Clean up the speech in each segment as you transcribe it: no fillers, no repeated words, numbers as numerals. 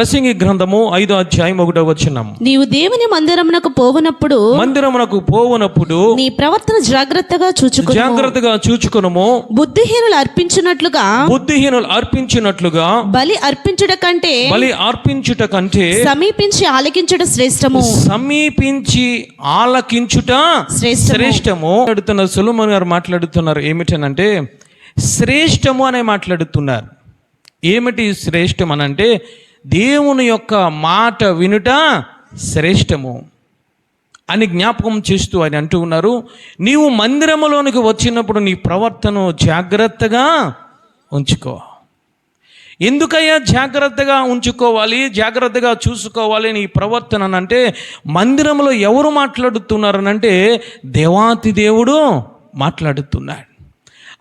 ప్రసంగి గ్రంథము 5వ అధ్యాయం 1వ వచనం. నీవు దేవుని మందిరమునకు పోవునప్పుడు నీ ప్రవర్తన జాగ్రత్తగా చూచుకొనుము. బుద్ధిహీనులు అర్పించినట్లుగా బలి అర్పించుట కంటే సమీపించి ఆలకించుట శ్రేష్టము. సొలొమోను గారు మాట్లాడుతున్నారు ఏమిటనంటే శ్రేష్టము అనే మాట్లాడుతున్నారు. ఏమిటి శ్రేష్టం అనంటే దేవుని యొక్క మాట వినుట శ్రేష్టము అని జ్ఞాపకం చేస్తూ ఆయన అంటూ ఉన్నారు. నీవు మందిరములోనికి వచ్చినప్పుడు నీ ప్రవర్తన జాగ్రత్తగా ఉంచుకో. ఎందుకయ్యా జాగ్రత్తగా ఉంచుకోవాలి, జాగ్రత్తగా చూసుకోవాలి నీ ప్రవర్తన అంటే? మందిరంలో ఎవరు మాట్లాడుతున్నారనంటే దేవాతి దేవుడు మాట్లాడుతున్నాడు.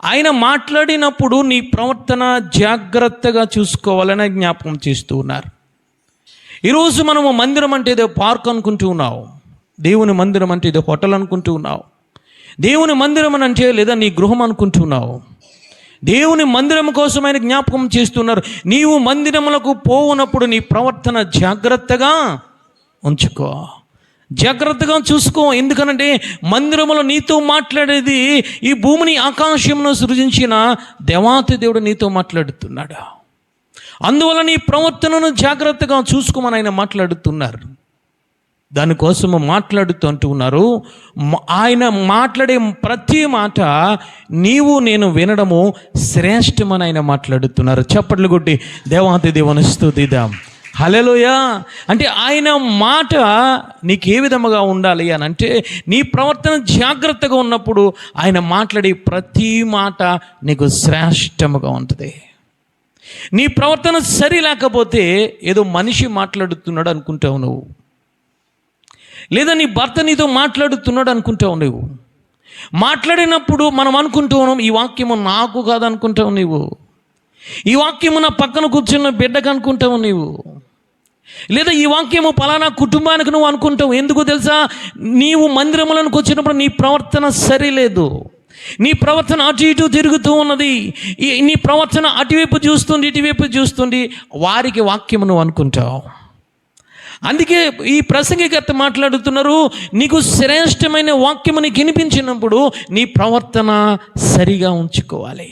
ఆయన మాట్లాడినప్పుడు నీ ప్రవర్తన జాగ్రత్తగా చూసుకోవాలని జ్ఞాపకం చేస్తూ ఉన్నారు. ఈరోజు మనము మందిరం అంటే ఏదో పార్క్ అనుకుంటూ ఉన్నావు, దేవుని మందిరం అంటే ఏదో హోటల్ అనుకుంటూ ఉన్నావు, దేవుని మందిరం అని అంటే లేదా నీ గృహం అనుకుంటున్నావు. దేవుని మందిరం కోసమైన జ్ఞాపకం చేస్తున్నారు. నీవు మందిరములకు పోవునప్పుడు నీ ప్రవర్తన జాగ్రత్తగా ఉంచుకో, జాగ్రత్తగా చూసుకో. ఎందుకనంటే మందిరములో నీతో మాట్లాడేది ఈ భూమిని ఆకాశంలో సృజించిన దేవాతి దేవుడు నీతో మాట్లాడుతున్నాడు. అందువల్ల నీ ప్రవర్తనను జాగ్రత్తగా చూసుకోమని ఆయన మాట్లాడుతున్నారు. దానికోసము మాట్లాడుతూ అంటూ ఉన్నారు. ఆయన మాట్లాడే ప్రతి మాట నీవు నేను వినడము శ్రేష్టమని ఆయన మాట్లాడుతున్నారు. చప్పట్లు కొట్టి దేవాతి దేవుని స్తుతిద్దాం. హల్లెలూయా. అంటే ఆయన మాట నీకు ఏ విధముగా ఉండాలి అని అంటే నీ ప్రవర్తన జాగ్రత్తగా ఉన్నప్పుడు ఆయన మాట్లాడే ప్రతి మాట నీకు శ్రేష్టముగా ఉంటుంది. నీ ప్రవర్తన సరి లేకపోతే ఏదో మనిషి మాట్లాడుతున్నాడు అనుకుంటావు నువ్వు, లేదా నీ భర్త నీతో మాట్లాడుతున్నాడు అనుకుంటావు నువ్వు. మాట్లాడినప్పుడు మనం అనుకుంటూ ఉన్నాం ఈ వాక్యము నాకు కాదనుకుంటావు నీవు, ఈ వాక్యము నా పక్కన కూర్చున్న బిడ్డకు అనుకుంటావు నీవు, లేదా ఈ వాక్యము పలానా కుటుంబానికి నువ్వు అనుకుంటావు. ఎందుకు తెలుసా? నీవు మందిరములకు వచ్చినప్పుడు నీ ప్రవర్తన సరిలేదు, నీ ప్రవర్తన అటు ఇటు తిరుగుతూ ఉన్నది, నీ ప్రవర్తన అటువైపు చూస్తుంది ఇటువైపు చూస్తుంది, వారికి వాక్యము నువ్వు అనుకుంటావు. అందుకే ఈ ప్రసంగికర్త మాట్లాడుతున్నారు, నీకు శ్రేష్టమైన వాక్యము నీకు వినిపించినప్పుడు నీ ప్రవర్తన సరిగా ఉంచుకోవాలి,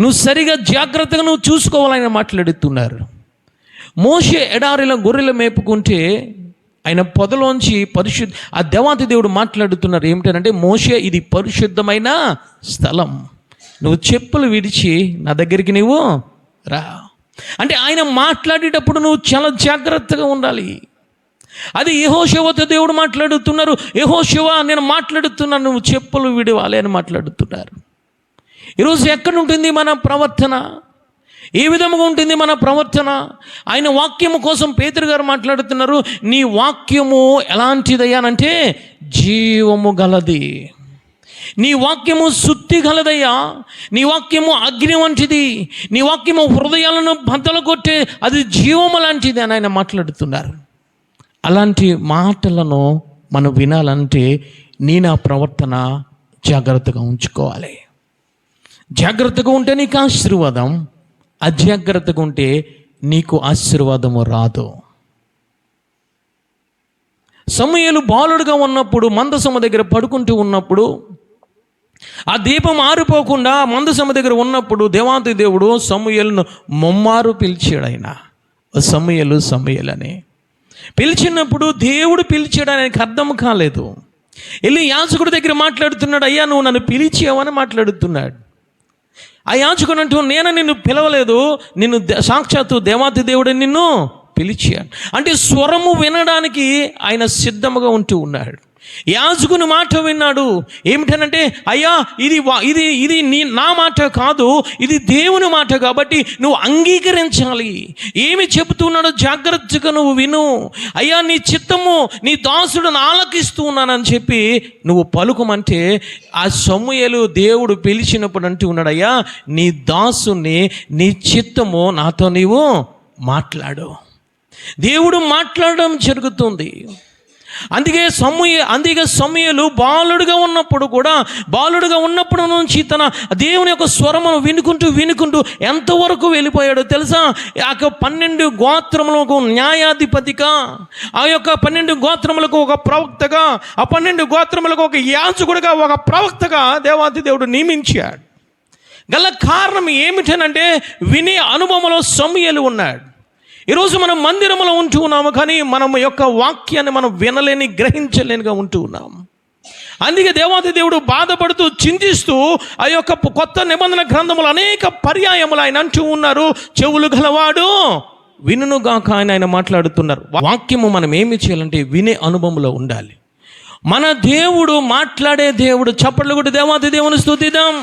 నువ్వు సరిగా జాగ్రత్తగా నువ్వు చూసుకోవాలని మాట్లాడుతున్నారు. మోషే ఎడారిలో గొర్రెలు మేపుకుంటే ఆయన పొదలోంచి ఆ దేవాతి దేవుడు మాట్లాడుతున్నారు ఏమిటంటే, మోషే ఇది పరిశుద్ధమైన స్థలం, నువ్వు చెప్పులు విడిచి నా దగ్గరికి నువ్వు రా అంటే ఆయన మాట్లాడేటప్పుడు నువ్వు చాలా జాగ్రత్తగా ఉండాలి. అది యెహోషువతో దేవుడు మాట్లాడుతున్నారు. యెహోషువ నేను మాట్లాడుతున్నాను, నువ్వు చెప్పులు విడవాలి అని మాట్లాడుతున్నారు. ఈరోజు ఎక్కడ ఉంటుంది మన ప్రవర్తన? ఏ విధముగా ఉంటుంది మన ప్రవర్తన? ఆయన వాక్యము కోసం పేతురు గారు మాట్లాడుతున్నారు. నీ వాక్యము ఎలాంటిదయ్యానంటే జీవము గలది, నీ వాక్యము శుద్ధి గలదయ్యా, నీ వాక్యము అగ్ని వంటిది, నీ వాక్యము హృదయాలను బద్దలు కొట్టే అది జీవము లాంటిది అని ఆయన మాట్లాడుతున్నారు. అలాంటి మాటలను మనం వినాలంటే నా ప్రవర్తన జాగ్రత్తగా ఉంచుకోవాలి. జాగ్రత్తగా ఉంటే నీకు ఆశీర్వాదం, అజాగ్రత్తగా ఉంటే నీకు ఆశీర్వాదము రాదు. సమూయేలు బాలుడుగా ఉన్నప్పుడు మందసము దగ్గర పడుకుంటూ ఉన్నప్పుడు ఆ దీపం ఆరిపోకుండా మందసము దగ్గర ఉన్నప్పుడు దేవాతి దేవుడు సమూయేలును ముమ్మారు పిలిచాడు. ఆయన సమూయేలు సమూయేలు అని పిలిచినప్పుడు దేవుడు పిలిచాడు, ఆయనకు అర్థం కాలేదు. వెళ్ళి యాజకుడి దగ్గర మాట్లాడుతున్నాడు, అయ్యా నువ్వు నన్ను పిలిచావని మాట్లాడుతున్నాడు. ఆ యాజకుడు అంటూ నేను నిన్ను పిలవలేదు, నిన్ను సాక్షాత్తు దేవాతి దేవుడు నిన్ను పిలిచాడు అంటే స్వరము వినడానికి ఆయన సిద్ధముగా ఉంటూ ఉన్నాడు. యాజకుని మాట విన్నాడు. ఏమిటనంటే అయ్యా ఇది నా మాట కాదు, ఇది దేవుని మాట, కాబట్టి నువ్వు అంగీకరించాలి. ఏమి చెబుతున్నాడో జాగ్రత్తగా నువ్వు విను. అయ్యా నీ చిత్తము నీ దాసుడును ఆలకిస్తూ ఉన్నానని చెప్పి నువ్వు పలుకుమంటే ఆ సమూయేలు దేవుడు పిలిచినప్పుడు అంటూ ఉన్నాడు, అయ్యా నీ దాసుని నీ చిత్తము నాతో నీవు మాట్లాడు. దేవుడు మాట్లాడడం జరుగుతుంది. అందుకే సమూయేలు బాలుడుగా ఉన్నప్పుడు నుంచి తన దేవుని యొక్క స్వరమును వినుకుంటూ ఎంతవరకు వెళ్ళిపోయాడో తెలుసా? ఆ 12 గోత్రములకు న్యాయాధిపతిగా, ఆ యొక్క 12 గోత్రములకు ఒక ప్రవక్తగా, ఆ 12 గోత్రములకు ఒక యాజకుడిగా, ఒక ప్రవక్తగా దేవాది దేవుడు నియమించాడు. గల కారణం ఏమిటనంటే వినే అనుభవంలో సమూయేలు ఉన్నాడు. ఈరోజు మనం మందిరంలో ఉంటూ ఉన్నాము, కానీ మనం యొక్క వాక్యాన్ని మనం వినలేని, గ్రహించలేనిగా ఉంటూ ఉన్నాం. అందుకే దేవాది దేవుడు బాధపడుతూ, చింతిస్తూ ఆ యొక్క కొత్త నిబంధన గ్రంథములు అనేక పర్యాయములు ఆయన అంటూ ఉన్నారు, చెవులు గలవాడు వినుగాక అని ఆయన మాట్లాడుతున్నారు. వాక్యము మనం ఏమి చేయాలంటే వినే అనుభవంలో ఉండాలి. మన దేవుడు మాట్లాడే దేవుడు. చప్పట్లు కొట్టి దేవాది దేవుని స్తుతిద్దాం.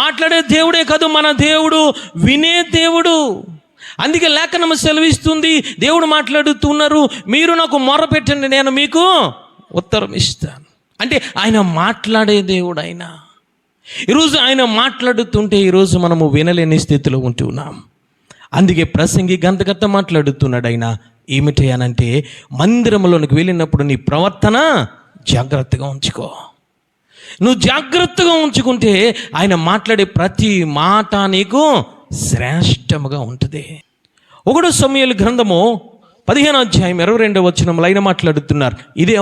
మాట్లాడే దేవుడే కాదు, మన దేవుడు వినే దేవుడు. అందుకే లేఖనం సెలవిస్తుంది, దేవుడు మాట్లాడుతున్నారు, మీరు నాకు మొరపెట్టండి నేను మీకు ఉత్తరం ఇస్తాను. అంటే ఆయన మాట్లాడే దేవుడు. ఈరోజు ఆయన మాట్లాడుతుంటే ఈరోజు మనము వినలేని స్థితిలో ఉంటున్నాం. అందుకే ప్రసంగి గంతగత్త మాట్లాడుతున్నాడు. ఆయన ఏమిటనంటే, మందిరంలోనికి వెళ్ళినప్పుడు నీ ప్రవర్తన జాగ్రత్తగా ఉంచుకో. నువ్వు జాగ్రత్తగా ఉంచుకుంటే ఆయన మాట్లాడే ప్రతి మాట నీకు శ్రేష్టముగా ఉంటుంది. 1 సమూయేలు గ్రంథము 15వ అధ్యాయం 22వ వచనంలో ఆయన మాట్లాడుతున్నారు. ఇదే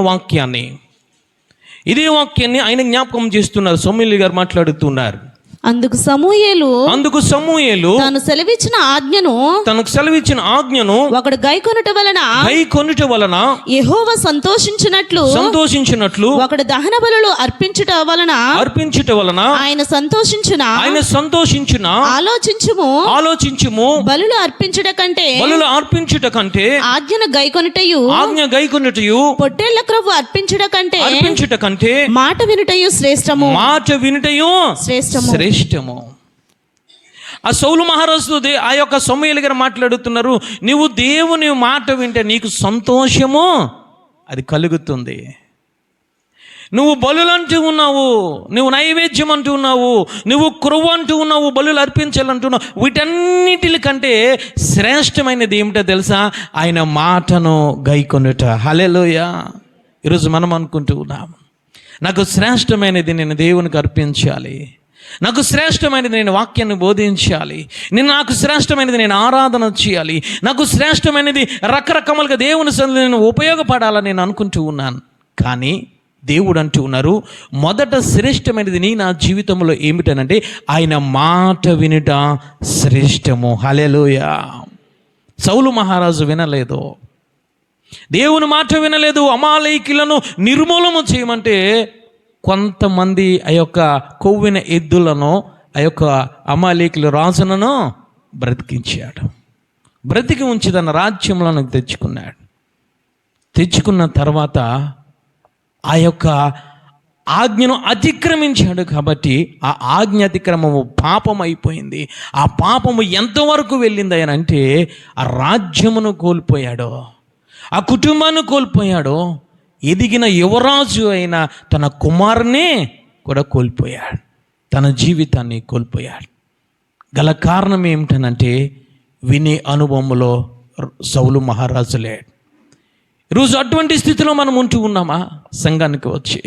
వాక్యాన్ని ఆయన జ్ఞాపకం చేస్తున్నారు. సమూయేలు గారు మాట్లాడుతున్నారు. అందుకు సమూయేలు తాను సెలవిచ్చిన ఆజ్ఞను ఒకడు గైకొనుట వలన యెహోవా సంతోషించినట్లు ఒకడు దహన బలులు అర్పించుట వలన ఆయన సంతోషించున ఆలోచించుము. బలులు అర్పించుట కంటే ఆజ్ఞను గైకొనుటయు పొట్టేళ్ల క్రొవ్వు అర్పించుట కంటే మాట వినుటయు శ్రేష్టము. ఆ సౌలు మహారాజు ఆ యొక్క సమూయేలు గారు మాట్లాడుతున్నారు, నువ్వు దేవుని మాట వింటే నీకు సంతోషము అది కలుగుతుంది. నువ్వు బలులు అంటూ ఉన్నావు, నువ్వు నైవేద్యం అంటూ ఉన్నావు, నువ్వు క్రొవ్వు అంటూ ఉన్నావు, బలులు అర్పించాలంటున్నావు. వీటన్నిటికంటే శ్రేష్టమైనది ఏమిటో తెలుసా? ఆయన మాటను గైకొనుట. హల్లెలూయా. ఈరోజు మనం అనుకుంటూ ఉన్నాం, నాకు శ్రేష్టమైనది నేను దేవునికి అర్పించాలి, నాకు శ్రేష్టమైనది నేను వాక్యాన్ని బోధించాలి, నాకు శ్రేష్టమైనది నేను ఆరాధన చేయాలి, నాకు శ్రేష్టమైనది రకరకాలుగా దేవుని సన్నిధిలో నేను ఉపయోగపడాలని నేను అనుకుంటూ ఉన్నాను. కానీ దేవుడు అంటూ ఉన్నారు, మొదట శ్రేష్టమైనది నా జీవితంలో ఏమిటనంటే ఆయన మాట వినుట శ్రేష్టము. హల్లెలూయా. సౌలు మహారాజు వినలేదు, దేవుని మాట వినలేదు. అమాలేకీయులను నిర్మూలన చేయమంటే కొంతమంది ఆ యొక్క కొవ్విన ఎద్దులను ఆ యొక్క అమాలేకీయుల రాజులను బ్రతికించాడు. బ్రతికి ఉంచి తన రాజ్యంలో తెచ్చుకున్న తర్వాత ఆ యొక్క ఆజ్ఞను అతిక్రమించాడు. కాబట్టి ఆ ఆజ్ఞ అతిక్రమము పాపం అయిపోయింది. ఆ పాపము ఎంతవరకు వెళ్ళింది అని అంటే ఆ రాజ్యమును కోల్పోయాడు, ఆ కుటుంబాన్ని కోల్పోయాడు, ఎదిగిన యువరాజు అయిన తన కుమారుని కూడా కోల్పోయాడు, తన జీవితాన్ని కోల్పోయాడు. గల కారణం ఏమిటనంటే వినే అనుభవంలో సౌలు మహారాజు లేడు. ఈరోజు అటువంటి స్థితిలో మనం ఉంటూ ఉన్నామా? సంఘానికి వచ్చి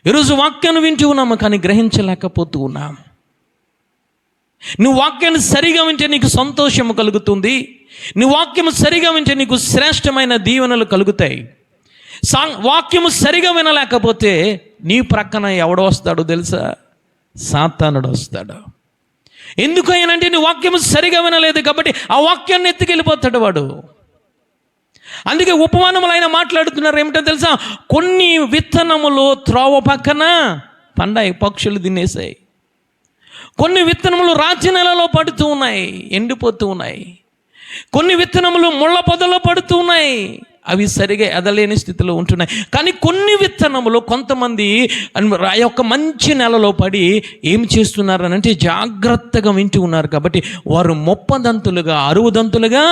ఈరోజు వాక్యాన్ని వింటూ ఉన్నాము, కానీ గ్రహించలేకపోతూ ఉన్నాము. నువ్వు వాక్యాన్ని సరిగా వింటే నీకు సంతోషము కలుగుతుంది, నువ్వు వాక్యము సరిగా వింటే నీకు శ్రేష్టమైన దీవెనలు కలుగుతాయి. వాక్యము సరిగా వినలేకపోతే నీ ప్రక్కన ఎవడు వస్తాడో తెలుసా? సాతానుడు వస్తాడు. ఎందుకనంటే నీ వాక్యము సరిగా వినలేదు కాబట్టి ఆ వాక్యాన్ని ఎత్తుకెళ్ళిపోతాడు వాడు. అందుకే ఉపమానములు ఆయన మాట్లాడుతున్నారు ఏమిటో తెలుసా? కొన్ని విత్తనములు త్రోవ పక్కన పండాయి, పక్షులు తినేసాయి. కొన్ని విత్తనములు రాతి నెలలో పడుతూ ఉన్నాయి, ఎండిపోతూ ఉన్నాయి. కొన్ని విత్తనములు ముళ్ళ పొదలో పడుతూ ఉన్నాయి, అవి సరిగా ఎదలేని స్థితిలో ఉంటున్నాయి. కానీ కొన్ని విత్తనములు కొంతమంది ఆ యొక్క మంచి నెలలో పడి ఏం చేస్తున్నారు అంటే జాగ్రత్తగా వింటూ ఉన్నారు. కాబట్టి వారు 30 దంతులుగా 60 దంతులుగా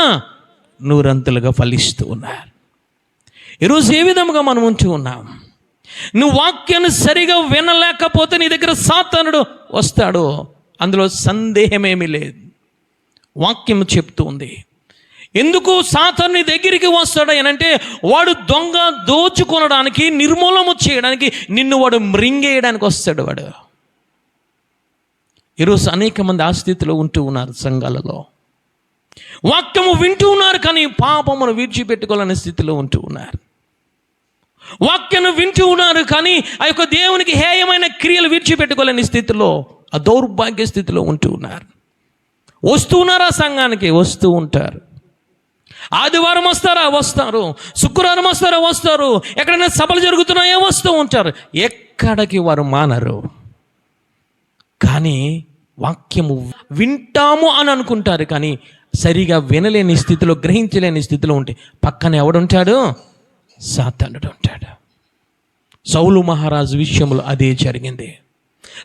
100 దంతులుగా ఫలిస్తూ ఉన్నారు. ఈరోజు ఏ విధంగా మనం ఉంటూ ఉన్నాం? నువ్వు వాక్యాన్ని సరిగా వినలేకపోతే నీ దగ్గర సాతానుడు వస్తాడు, అందులో సందేహమేమీ లేదు. వాక్యం చెప్తూ ఉంది. ఎందుకు సాతాను దగ్గరికి వస్తాడు అని అంటే వాడు దొంగ దోచుకొనడానికి, నిర్మూలము చేయడానికి, నిన్ను వాడు మృంగేయడానికి వస్తాడు వాడు. ఈరోజు అనేక మంది ఆ స్థితిలో ఉంటూ ఉన్నారు. సంఘాలలో వాక్యము వింటూ ఉన్నారు, కానీ పాపమును విడిచిపెట్టుకోవాలనే స్థితిలో ఉంటూ ఉన్నారు. వాక్యను వింటూ ఉన్నారు, కానీ ఆ యొక్క దేవునికి హేయమైన క్రియలు విడిచిపెట్టుకోలేని స్థితిలో, ఆ దౌర్భాగ్య స్థితిలో ఉంటూ ఉన్నారు. వస్తూ ఉన్నారా సంఘానికి? వస్తూ ఉంటారు. ఆదివారం వస్తారా? వస్తారు. శుక్రవారం వస్తారా? వస్తారు. ఎక్కడైనా సభలు జరుగుతున్నాయో వస్తూ ఉంటారు. ఎక్కడికి వారు మానరు. కానీ వాక్యము వింటాము అని అనుకుంటారు, కానీ సరిగా వినలేని స్థితిలో, గ్రహించలేని స్థితిలో ఉంటే పక్కన ఎవడుంటాడు? సాతానుడు ఉంటాడు. సౌలు మహారాజు విషయంలో అదే జరిగింది.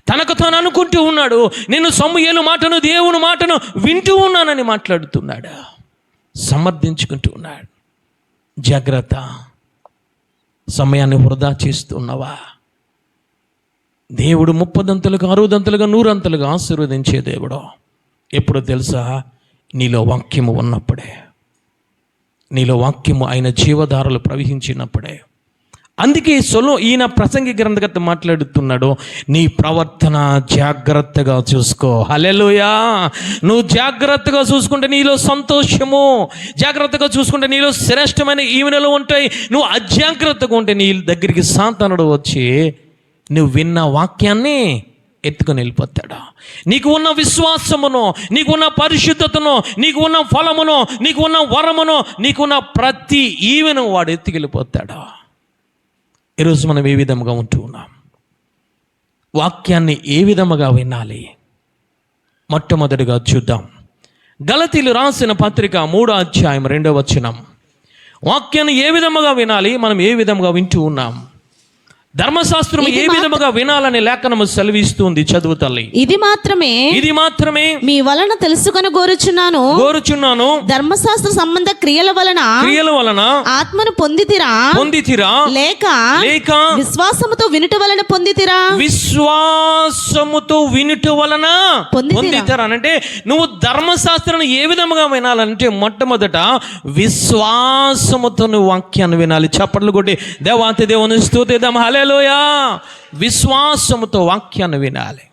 తనకు తాను అనుకుంటూ ఉన్నాడు, నేను సమూయేలు మాటను, దేవుని మాటను వింటూ ఉన్నానని మాట్లాడుతున్నాడు, సమర్థించుకుంటూ ఉన్నాడు. జాగ్రత్త, సమయాన్ని వృధా చేస్తున్నావా? దేవుడు 30 60 100 ఆశీర్వదించే దేవుడు. ఎప్పుడు తెలుసా? నీలో వాక్యము ఉన్నప్పుడే, నీలో వాక్యము ఆయన జీవధారలు ప్రవహించినప్పుడే. అందుకే ఈయన ప్రసంగి గ్రంథకర్త మాట్లాడుతున్నాడు, నీ ప్రవర్తన జాగ్రత్తగా చూసుకో. హల్లెలూయా. నువ్వు జాగ్రత్తగా చూసుకుంటే నీలో సంతోషము, జాగ్రత్తగా చూసుకుంటే నీలో శ్రేష్టమైన ఈవెనలు ఉంటాయి. నువ్వు అజాగ్రత్తగా ఉంటే నీ దగ్గరికి సాతానుడు వచ్చి నువ్వు విన్న వాక్యాన్ని ఎత్తుకొని వెళ్ళిపోతాడు. నీకు ఉన్న విశ్వాసమును, నీకు ఉన్న పరిశుద్ధతను, నీకు ఉన్న ఫలమును, నీకు ఉన్న వరమును, నీకున్న ప్రతి ఈవెను వాడు ఎత్తుకెళ్ళిపోతాడు. ఈరోజు మనం ఏ విధముగా ఉంటూ ఉన్నాం? వాక్యాన్ని ఏ విధముగా వినాలి? మొట్టమొదటిగా చూద్దాం. గలతీలు రాసిన పత్రిక 3వ అధ్యాయం 2వ వచనం. వాక్యాన్ని ఏ విధముగా వినాలి? మనం ఏ విధముగా వింటూ ఉన్నాం? ధర్మశాస్త్రం ఏ విధముగా వినాలని లేఖనము సెలవిస్తుంది. చదువు తల్లి. ఇది మాత్రమే మీ వలన తెలుసుకొని కోరుచున్నాను, ధర్మశాస్త్ర సంబంధ క్రియల వలన ఆత్మను పొందితిరా లేక విశ్వాసముతో వినుట వలన పొందితిరా? విశ్వాసముతో వినుట వలన పొందితిరా అంటే నువ్వు ధర్మశాస్త్రాన్ని ఏ విధముగా వినాలంటే మొట్టమొదట విశ్వాసముతో నువ్వు వాక్యాన్ని వినాలి. చప్పట్లు కొట్టి దేవాతి దేవుని స్తుతిద్దాం. హల్లెలూయా. విశ్వాసముతో వాక్యాన్ని వినాలి.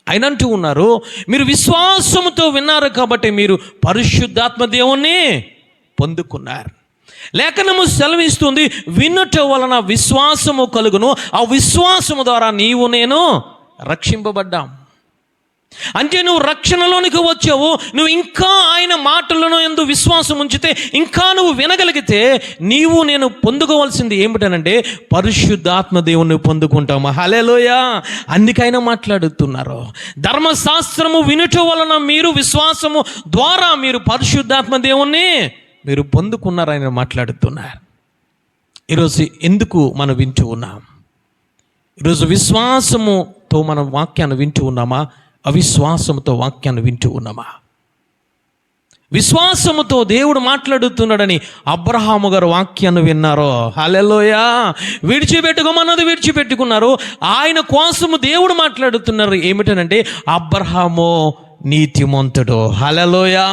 ఆయన అంటూ ఉన్నారు, మీరు విశ్వాసముతో విన్నారు కాబట్టి మీరు పరిశుద్ధాత్మ దేవుణ్ణి పొందుకున్నారు. లేఖనము సెలవిస్తుంది, వినుట వలన విశ్వాసము కలుగును, ఆ విశ్వాసము ద్వారా నీవు నేను రక్షింపబడ్డాం. అంటే నువ్వు రక్షణలోనికి వచ్చావు. నువ్వు ఇంకా ఆయన మాటలను యందు విశ్వాసం ఉంచితే, ఇంకా నువ్వు వినగలిగితే నీవు నేను పొందుకోవాల్సింది ఏమిటనంటే పరిశుద్ధాత్మ దేవుణ్ణి పొందుకుంటాము. హల్లెలూయా. అందుకైనా మాట్లాడుతున్నారు, ధర్మశాస్త్రము వినుట వలన మీరు విశ్వాసము ద్వారా మీరు పరిశుద్ధాత్మ దేవుణ్ణి మీరు పొందుకున్నారని మాట్లాడుతున్నారు. ఈరోజు ఎందుకు మనం వింటూ ఉన్నాం? ఈరోజు విశ్వాసముతో మనం వాక్యాన్ని వింటూ ఉన్నామా? అవిశ్వాసముతో వాక్యాన్ని వింటూ ఉన్నామా? విశ్వాసముతో దేవుడు మాట్లాడుతున్నాడని అబ్రహాము గారు వాక్యాన్ని విన్నారో? హల్లెలూయా. విడిచిపెట్టుకోమన్నది విడిచిపెట్టుకున్నారు. ఆయన కోసము దేవుడు మాట్లాడుతున్నారు. ఏమిటనంటే అబ్రహాము నీతిమంతుడు. హల్లెలూయా.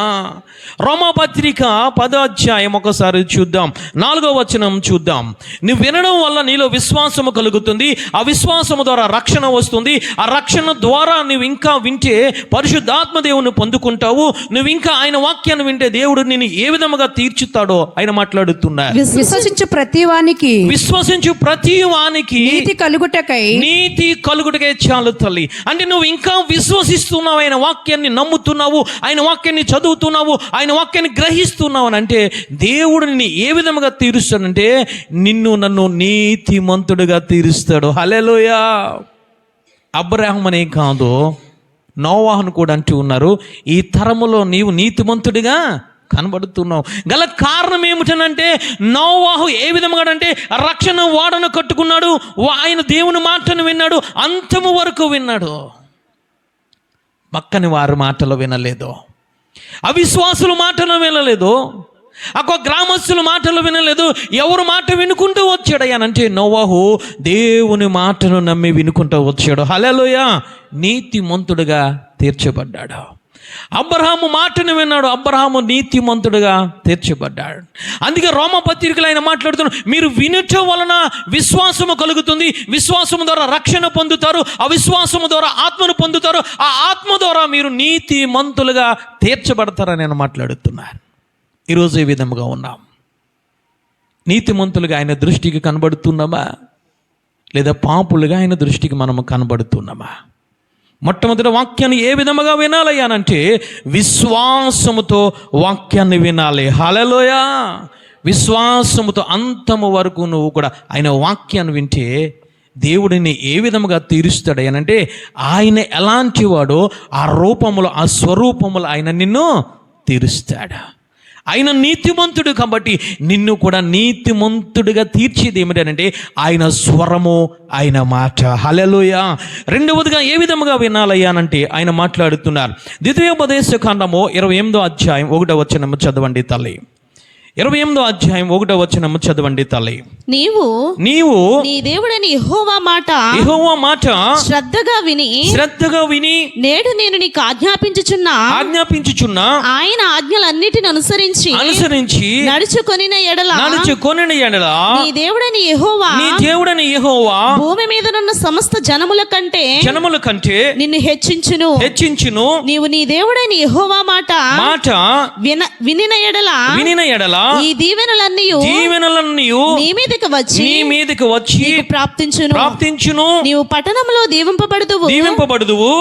రోమాపత్రిక 10వ అధ్యాయం ఒకసారి చూద్దాం, 4వ వచనం చూద్దాం. నువ్వు వినడం వల్ల నీలో విశ్వాసము కలుగుతుంది, ఆ విశ్వాసము ద్వారా రక్షణ వస్తుంది, ఆ రక్షణ ద్వారా నువ్వు ఇంకా వింటే పరిశుద్ధాత్మ దేవుని పొందుకుంటావు. నువ్వు ఇంకా ఆయన వాక్యాన్ని వింటే దేవుడు నిన్ను ఏ విధముగా తీర్చుతాడో ఆయన మాట్లాడుతున్నారు. విశ్వసించు ప్రతి వానికి నీతి కలుగుటకై చాలు తల్లి. అంటే నువ్వు ఇంకా విశ్వసిస్తున్నావు, ఆయన వాక్యాన్ని నమ్ముతున్నావు, ఆయన వాక్యాన్ని చదువుతున్నావు, ఆయన వాక్యాన్ని గ్రహిస్తున్నావు అని అంటే దేవుడు నిన్ను ఏ విధముగా తీరుస్తాడంటే నిన్ను నన్ను నీతిమంతుడిగా తీరుస్తాడు. హల్లెలూయా. అబ్రహాం అనే కాదు, నోవాహును కూడా అంటూ ఉన్నారు, ఈ తరములో నీవు నీతిమంతుడిగా కనబడుతున్నావు. గల కారణం ఏమిటనంటే నోవాహు ఏ విధంగా అంటే రక్షణ ఓడను కట్టుకున్నాడు, ఆయన దేవుని మాటను విన్నాడు, అంతము వరకు విన్నాడు. పక్కని వారి మాటలు వినలేదు, అవిశ్వాసుల మాటలు వినలేదు, గ్రామస్తుల మాటలు వినలేదు. ఎవరు మాట వినుకుంటూ వచ్చాడయ్యానంటే నోవాహు దేవుని మాటను నమ్మి వినుకుంటూ వచ్చాడు. హల్లెలూయా. నీతిమంతుడుగా తీర్చబడ్డాడు. అబ్రహాము మాటను విన్నాడు, అబ్రహాము నీతిమంతుడుగా తీర్చబడ్డాడు. అందుకే రోమపత్రికలో ఆయన మాట్లాడుతున్నాడు, మీరు వినుట వలన విశ్వాసము కలుగుతుంది, విశ్వాసము ద్వారా రక్షణ పొందుతారు, ఆ విశ్వాసము ద్వారా ఆత్మను పొందుతారు, ఆ ఆత్మ ద్వారా మీరు నీతిమంతులుగా తీర్చబడతారని ఆయన మాట్లాడుతున్నారు. ఈరోజు ఈ విధముగా ఉన్నాం. నీతిమంతులుగా ఆయన దృష్టికి కనబడుతున్నామా, లేదా పాపులుగా ఆయన దృష్టికి మనము కనబడుతున్నామా? మొట్టమొదటి వాక్యాన్ని ఏ విధముగా వినాలయ్యానంటే విశ్వాసముతో వాక్యాన్ని వినాలి. హల్లెలూయా! విశ్వాసముతో అంతము వరకు నువ్వు కూడా ఆయన వాక్యాన్ని వింటే దేవుడిని ఏ విధముగా తీరుస్తాడు అనంటే, ఆయన ఎలాంటి వాడో ఆ రూపములో, ఆ స్వరూపములో ఆయన నిన్ను తీరుస్తాడు. ఆయన నీతిమంతుడు కాబట్టి నిన్ను కూడా నీతిమంతుడిగా తీర్చేది ఏమిటంటే ఆయన స్వరము, ఆయన మాట. హల్లెలూయా! రెండవదిగా ఏ విధముగా వినాలయ్యానంటే ఆయన మాట్లాడుతున్నారు. ద్వితీయోపదేశ కాండము 28వ అధ్యాయం 1వ వచనము చదవండి తల్లి. 28వ అధ్యాయం 1వ వచనము చదవండి తల్లి. నీవు నీ దేవుడైన యెహోవా మాట శ్రద్ధగా విని నేడు నేను నీకు ఆజ్ఞాపించుచున్న ఆయన ఆజ్ఞలన్నిటిని అనుసరించి నడుచుకొనిన ఎడల నీ దేవుడైన యెహోవా భూమి మీదనున్న సమస్త జనముల కంటే నిన్ను హెచ్చించును. నీవు నీ దేవుడైన యెహోవా మాట వినిన ఎడల ఈ దీవెనలన్నీయు నీ మీదకి వచ్చి ప్రాప్తించును. నీవు పట్టణంలో దీవింపబడుదువు,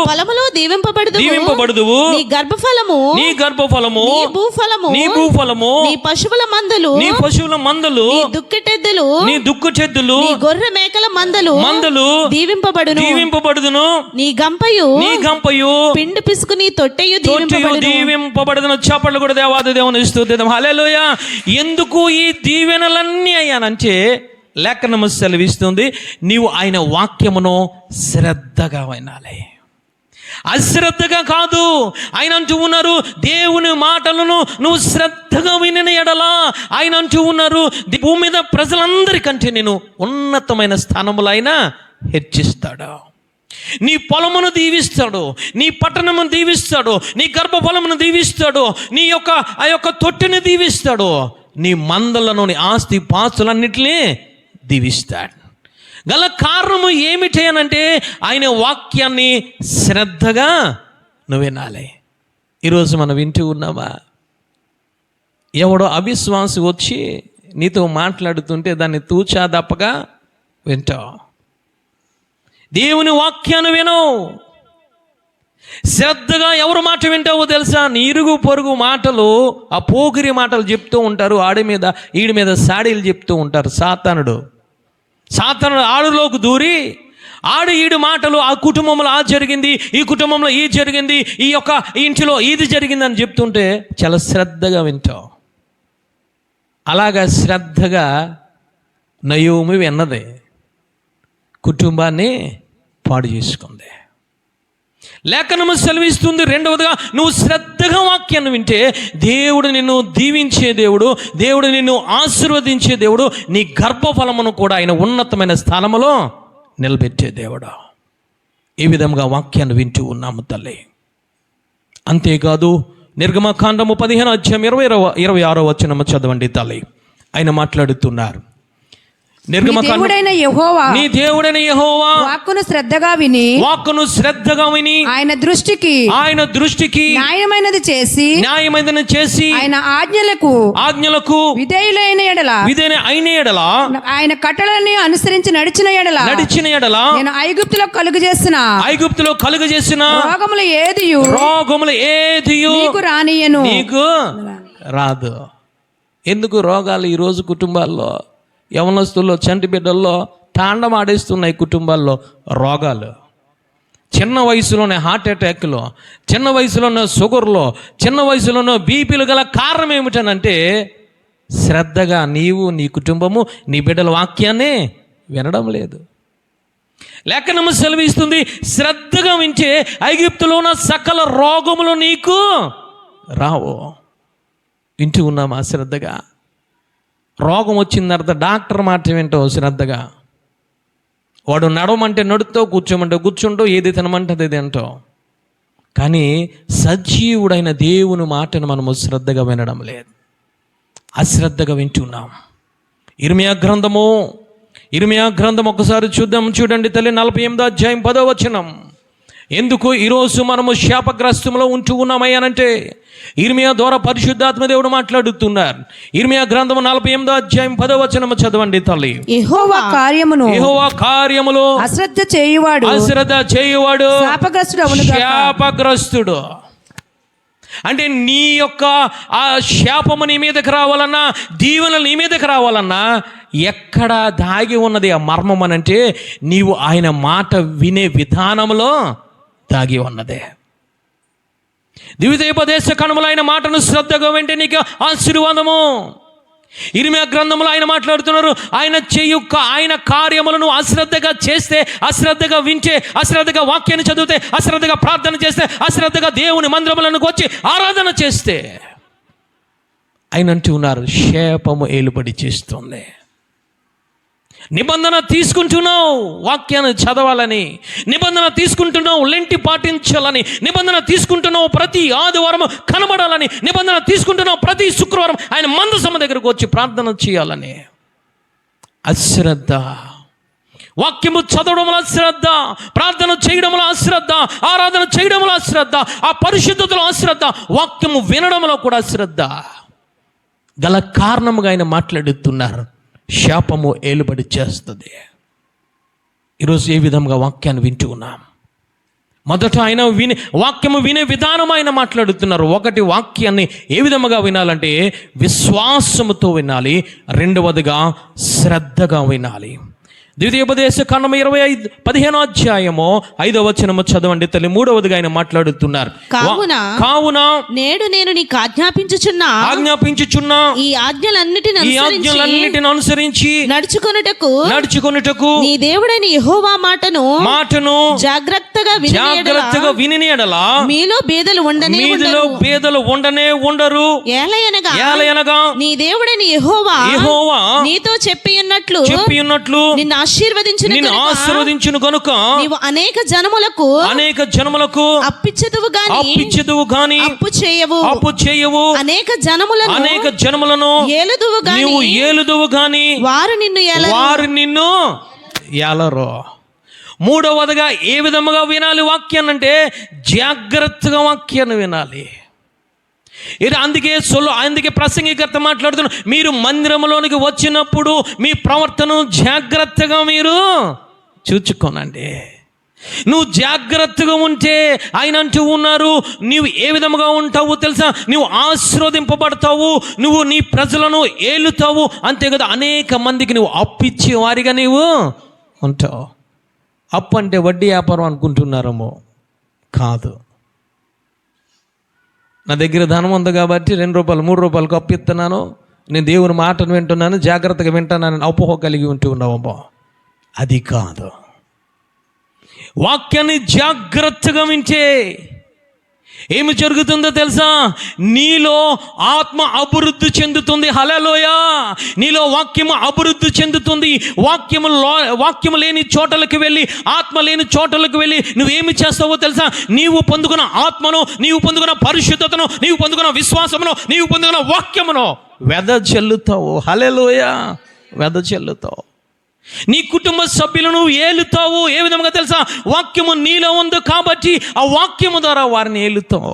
పొలములో దీవింపబడుదువు. నీ గర్భఫలము నీ భూఫలము నీ పశువుల మందలు నీ దుక్కటెద్దులు నీ గొర్రె మేకల మందలు దీవింపబడును. నీ గంపయు పిండి పిసుకు నీ తొట్టెయు దీవింపబడును. చప్పట్లు కూడా దేవాది దేవుని స్తుతిద్దాం. హల్లెలూయా! ఎందుకు ఈ దీవెనలన్నీ అయ్యానంటే లేఖనము సెలవిస్తుంది, నీవు ఆయన వాక్యమును శ్రద్ధగా వినాలి. అశ్రద్ధగా కాదు. ఆయన అంటూ ఉన్నారు, దేవుని మాటలను నువ్వు శ్రద్ధగా వినిన ఎడలా ఆయన అంటూ ఉన్నారు, భూమి మీద ప్రజలందరికంటే నేను ఉన్నతమైన స్థానములు ఆయన హెచ్చిస్తాడు. నీ పొలమును దీవిస్తాడు, నీ పట్టణమును దీవిస్తాడు, నీ గర్భఫలమును దీవిస్తాడు, నీ యొక్క తొట్టిని దీవిస్తాడు, నీ మందలను, నీ ఆస్తి పాస్తులన్నిటినీ దీవిస్తాడు. గల కారణము ఏమిటి అనంటే ఆయన వాక్యాన్ని శ్రద్ధగా నువ్వు వినాలి. ఈరోజు మనం వింటూ ఉన్నామా? ఎవడో అవిశ్వాసి వచ్చి నీతో మాట్లాడుతుంటే దాన్ని తూచా తప్పగా వింటావు. దేవుని వాక్యాన్ని విను. శ్రద్ధగా ఎవరు మాట వింటావో తెలుసా? నీ ఇరుగు పొరుగు మాటలు, ఆ పోకిరి మాటలు చెప్తూ ఉంటారు, ఈడి మీద సాడీలు చెప్తూ ఉంటారు. సాతానుడు ఆడులోకి దూరి ఈడు మాటలు, ఆ కుటుంబంలో ఆ జరిగింది, ఈ కుటుంబంలో ఈ జరిగింది, ఈ ఇంటిలో ఇది జరిగింది అని చెప్తుంటే చాలా శ్రద్ధగా వింటావు. అలాగా శ్రద్ధగా నయోమి విన్నది, కుటుంబాన్ని పాడు చేసుకుంది. లేఖనము సెలవిస్తుంది. రెండవదిగా నువ్వు శ్రద్ధగా వాక్యాన్ని వింటే దేవుడు నిన్ను దీవించే దేవుడు, దేవుడు నిన్ను ఆశీర్వదించే దేవుడు, నీ గర్భఫలమును కూడా ఆయన ఉన్నతమైన స్థానములో నిలబెట్టే దేవుడు. ఈ విధంగా వాక్యాన్ని వింటూ ఉన్నాము తల్లి. అంతేకాదు నిర్గమకాండము 15వ అధ్యాయం 26వ వచనము చదవండి తల్లి. ఆయన మాట్లాడుతున్నారు, నీ దేవుడైన యెహోవా వాక్కును శ్రద్ధగా విని ఆయన దృష్టికి న్యాయమైనది చేసి ఆయన ఆజ్ఞలకు విధేయులైన ఎడల ఆయన కట్టడలను అనుసరించి నడిచిన ఎడల నేను ఐగుప్తులో కలుగజేసిన రోగములు ఏదియు నీకు రాదు. ఎందుకు రోగాలు ఈరోజు కుటుంబాల్లో, యవనస్తుల్లో, చంటి బిడ్డల్లో తాండం ఆడేస్తున్నాయి. కుటుంబాల్లో రోగాలు, చిన్న వయసులోనే హార్ట్ అటాక్లో, చిన్న వయసులోనే షుగర్లో, చిన్న వయసులోనే బీపీలు గల కారణం ఏమిటనంటే శ్రద్ధగా నీవు, నీ కుటుంబము, నీ బిడ్డల వాక్యాన్ని వినడం లేదు. లేఖనము సెలవిస్తుంది, శ్రద్ధగా వింటే ఐగుప్తులో ఉన్న సకల రోగములు నీకు రావు. వింటూ ఉన్నామా శ్రద్ధగా? రోగం వచ్చిన తర్వాత డాక్టర్ మాట వింటావు శ్రద్ధగా. వాడు నడవమంటే నడుతావు, కూర్చోమంటే కూర్చుంటావు, ఏది తినమంటే అది తింటావు. కానీ సజీవుడైన దేవుని మాటను మనము శ్రద్ధగా వినడం లేదు, అశ్రద్ధగా వింటున్నాం. ఇర్మియా గ్రంథం ఒకసారి చూడండి తల్లి, 48వ అధ్యాయం 10వ వచనం. ఎందుకు ఈరోజు మనము శాపగ్రస్తంలో ఉంటూ ఉన్నామయ్యానంటే ఇర్మియా ద్వారా పరిశుద్ధాత్మ దేవుడు మాట్లాడుతున్నారు. ఇర్మియా గ్రంథము 48వ అధ్యాయం 10వ వచనం చదవండి తల్లి. యెహోవా కార్యములో అశ్రద్ధ చేయువాడు శాపగ్రస్తుడు. అంటే నీ యొక్క ఆ శాపము నీ మీదకి రావాలన్నా, దీవెనలు నీ మీదకి రావాలన్నా ఎక్కడ దాగి ఉన్నది ఆ మర్మం అనంటే నీవు ఆయన మాట వినే విధానంలో దాగి ఉన్నదే. ద్వితీయోపదేశ కాండములో ఆయన మాటను శ్రద్ధగా వింటే నీకు ఆశీర్వాదము. ఇర్మియా గ్రంథంలో ఆయన మాట్లాడుతున్నారు, ఆయన కార్యములను అశ్రద్ధగా చేస్తే, అశ్రద్ధగా వింటే, అశ్రద్ధగా వాక్యాన్ని చదివితే, అశ్రద్ధగా ప్రార్థన చేస్తే, అశ్రద్ధగా దేవుని మందిరములకు వచ్చి ఆరాధన చేస్తే ఆయన అంటూ ఉన్నారు, శాపము ఏలుబడి చేస్తుంది. నిబంధన తీసుకుంటున్నావు వాక్యాన్ని చదవాలని, నిబంధన తీసుకుంటున్నావు లెంటి పాటించాలని, నిబంధన తీసుకుంటున్నావు ప్రతి ఆదివారం కనబడాలని, నిబంధన తీసుకుంటున్నావు ప్రతి శుక్రవారం ఆయన మందసమ దగ్గరకు వచ్చి ప్రార్థన చేయాలని. అశ్రద్ధ, వాక్యము చదవడంలో అశ్రద్ధ, ప్రార్థన చేయడంలో అశ్రద్ధ, ఆరాధన చేయడంలో అశ్రద్ధ, ఆ పరిశుద్ధతలో అశ్రద్ధ, వాక్యము వినడంలో కూడా అశ్రద్ధ గల కారణముగా ఆయన మాట్లాడుతున్నారు. శాపము ఏలుబడి చేస్తుంది. ఈరోజు ఏ విధంగా వాక్యాన్ని వింటూ ఉన్నాం? మొదట ఆయన వాక్యము వినే విధానం ఆయన మాట్లాడుతున్నారు. ఒకటి, వాక్యాన్ని ఏ విధముగా వినాలంటే విశ్వాసముతో వినాలి. రెండవదిగా శ్రద్ధగా వినాలి. ద్వితీయోపదేశ కాండము 15వ అధ్యాయము 5వ వచనము చదవండి తల్లి. మూడవదిగా ఆయన మాట్లాడుతున్నారు, కావున నేడు నేను నీకు ఆజ్ఞాపించుచున్న ఈ ఆజ్ఞలన్నిటిని అనుసరించి నడుచుకొనుటకు నీ దేవుడైన యెహోవా మాటను జాగ్రత్తగా విని ఎడల మీలో బేదలు ఉండనే ఉండరు. ఏలయనగా నీ దేవుడైన యెహోవా నీతో చెప్పి ఉన్నట్లు నిన్ను ఆశీర్వదించును గనుక నీవు అనేక జనములకు అప్పిచ్చెదవు గాని అప్పు చేయవు. అనేక జనములను ఏలుదువు గాని వారు నిన్ను ఏలరు. మూడవదిగా ఏ విధముగా వినాలి వాక్యాన్ని అంటే జాగ్రత్తగా వాక్యాన్ని వినాలి. అందుకే ప్రసంగికర్త మాట్లాడుతున్నా, మీరు మందిరంలోనికి వచ్చినప్పుడు మీ ప్రవర్తన జాగ్రత్తగా మీరు చూచుకోనండి. నువ్వు జాగ్రత్తగా ఉంటే ఆయన అంటూ ఉన్నారు, నీవు ఏ విధముగా ఉంటావు తెలుసా? నువ్వు ఆశీర్వదింపబడతావు, నువ్వు నీ ప్రజలను ఏలుతావు. అంతే కదా, అనేక మందికి నువ్వు అప్పిచ్చే వారిగా నీవు ఉంటావు. అప్పు అంటే వడ్డీ వ్యాపారం అనుకుంటున్నారేమో, కాదు. నా దగ్గర ధనం ఉంది కాబట్టి 2 రూపాయలు 3 రూపాయలకు అప్పు ఇస్తున్నాను, నేను దేవుని మాటను వింటున్నాను, జాగ్రత్తగా వింటున్నాను అపోహ కలిగి ఉంటూ ఉన్నావమ్మా. అది కాదు. వాక్యాన్ని జాగ్రత్తగా వింటే ఏమి జరుగుతుందో తెలుసా? నీలో ఆత్మ అభివృద్ధి చెందుతుంది. హల్లెలూయా! నీలో వాక్యము అభివృద్ధి చెందుతుంది. వాక్యము లేని చోటలకు వెళ్ళి, ఆత్మ లేని చోటలకు వెళ్ళి నువ్వేమి చేస్తావో తెలుసా? నీవు పొందుకున్న ఆత్మను, నీవు పొందుకున్న పరిశుద్ధతను, నీవు పొందుకున్న విశ్వాసమును, నీవు పొందుకున్న వాక్యమును వెదజల్లుతావు. హల్లెలూయా! వెదజల్లుతావు. నీ కుటుంబ సభ్యులను ఏలుతావు. ఏ విధంగా తెలుసా? వాక్యము నీలో ఉంది కాబట్టి ఆ వాక్యము ద్వారా వారిని ఏలుతావు,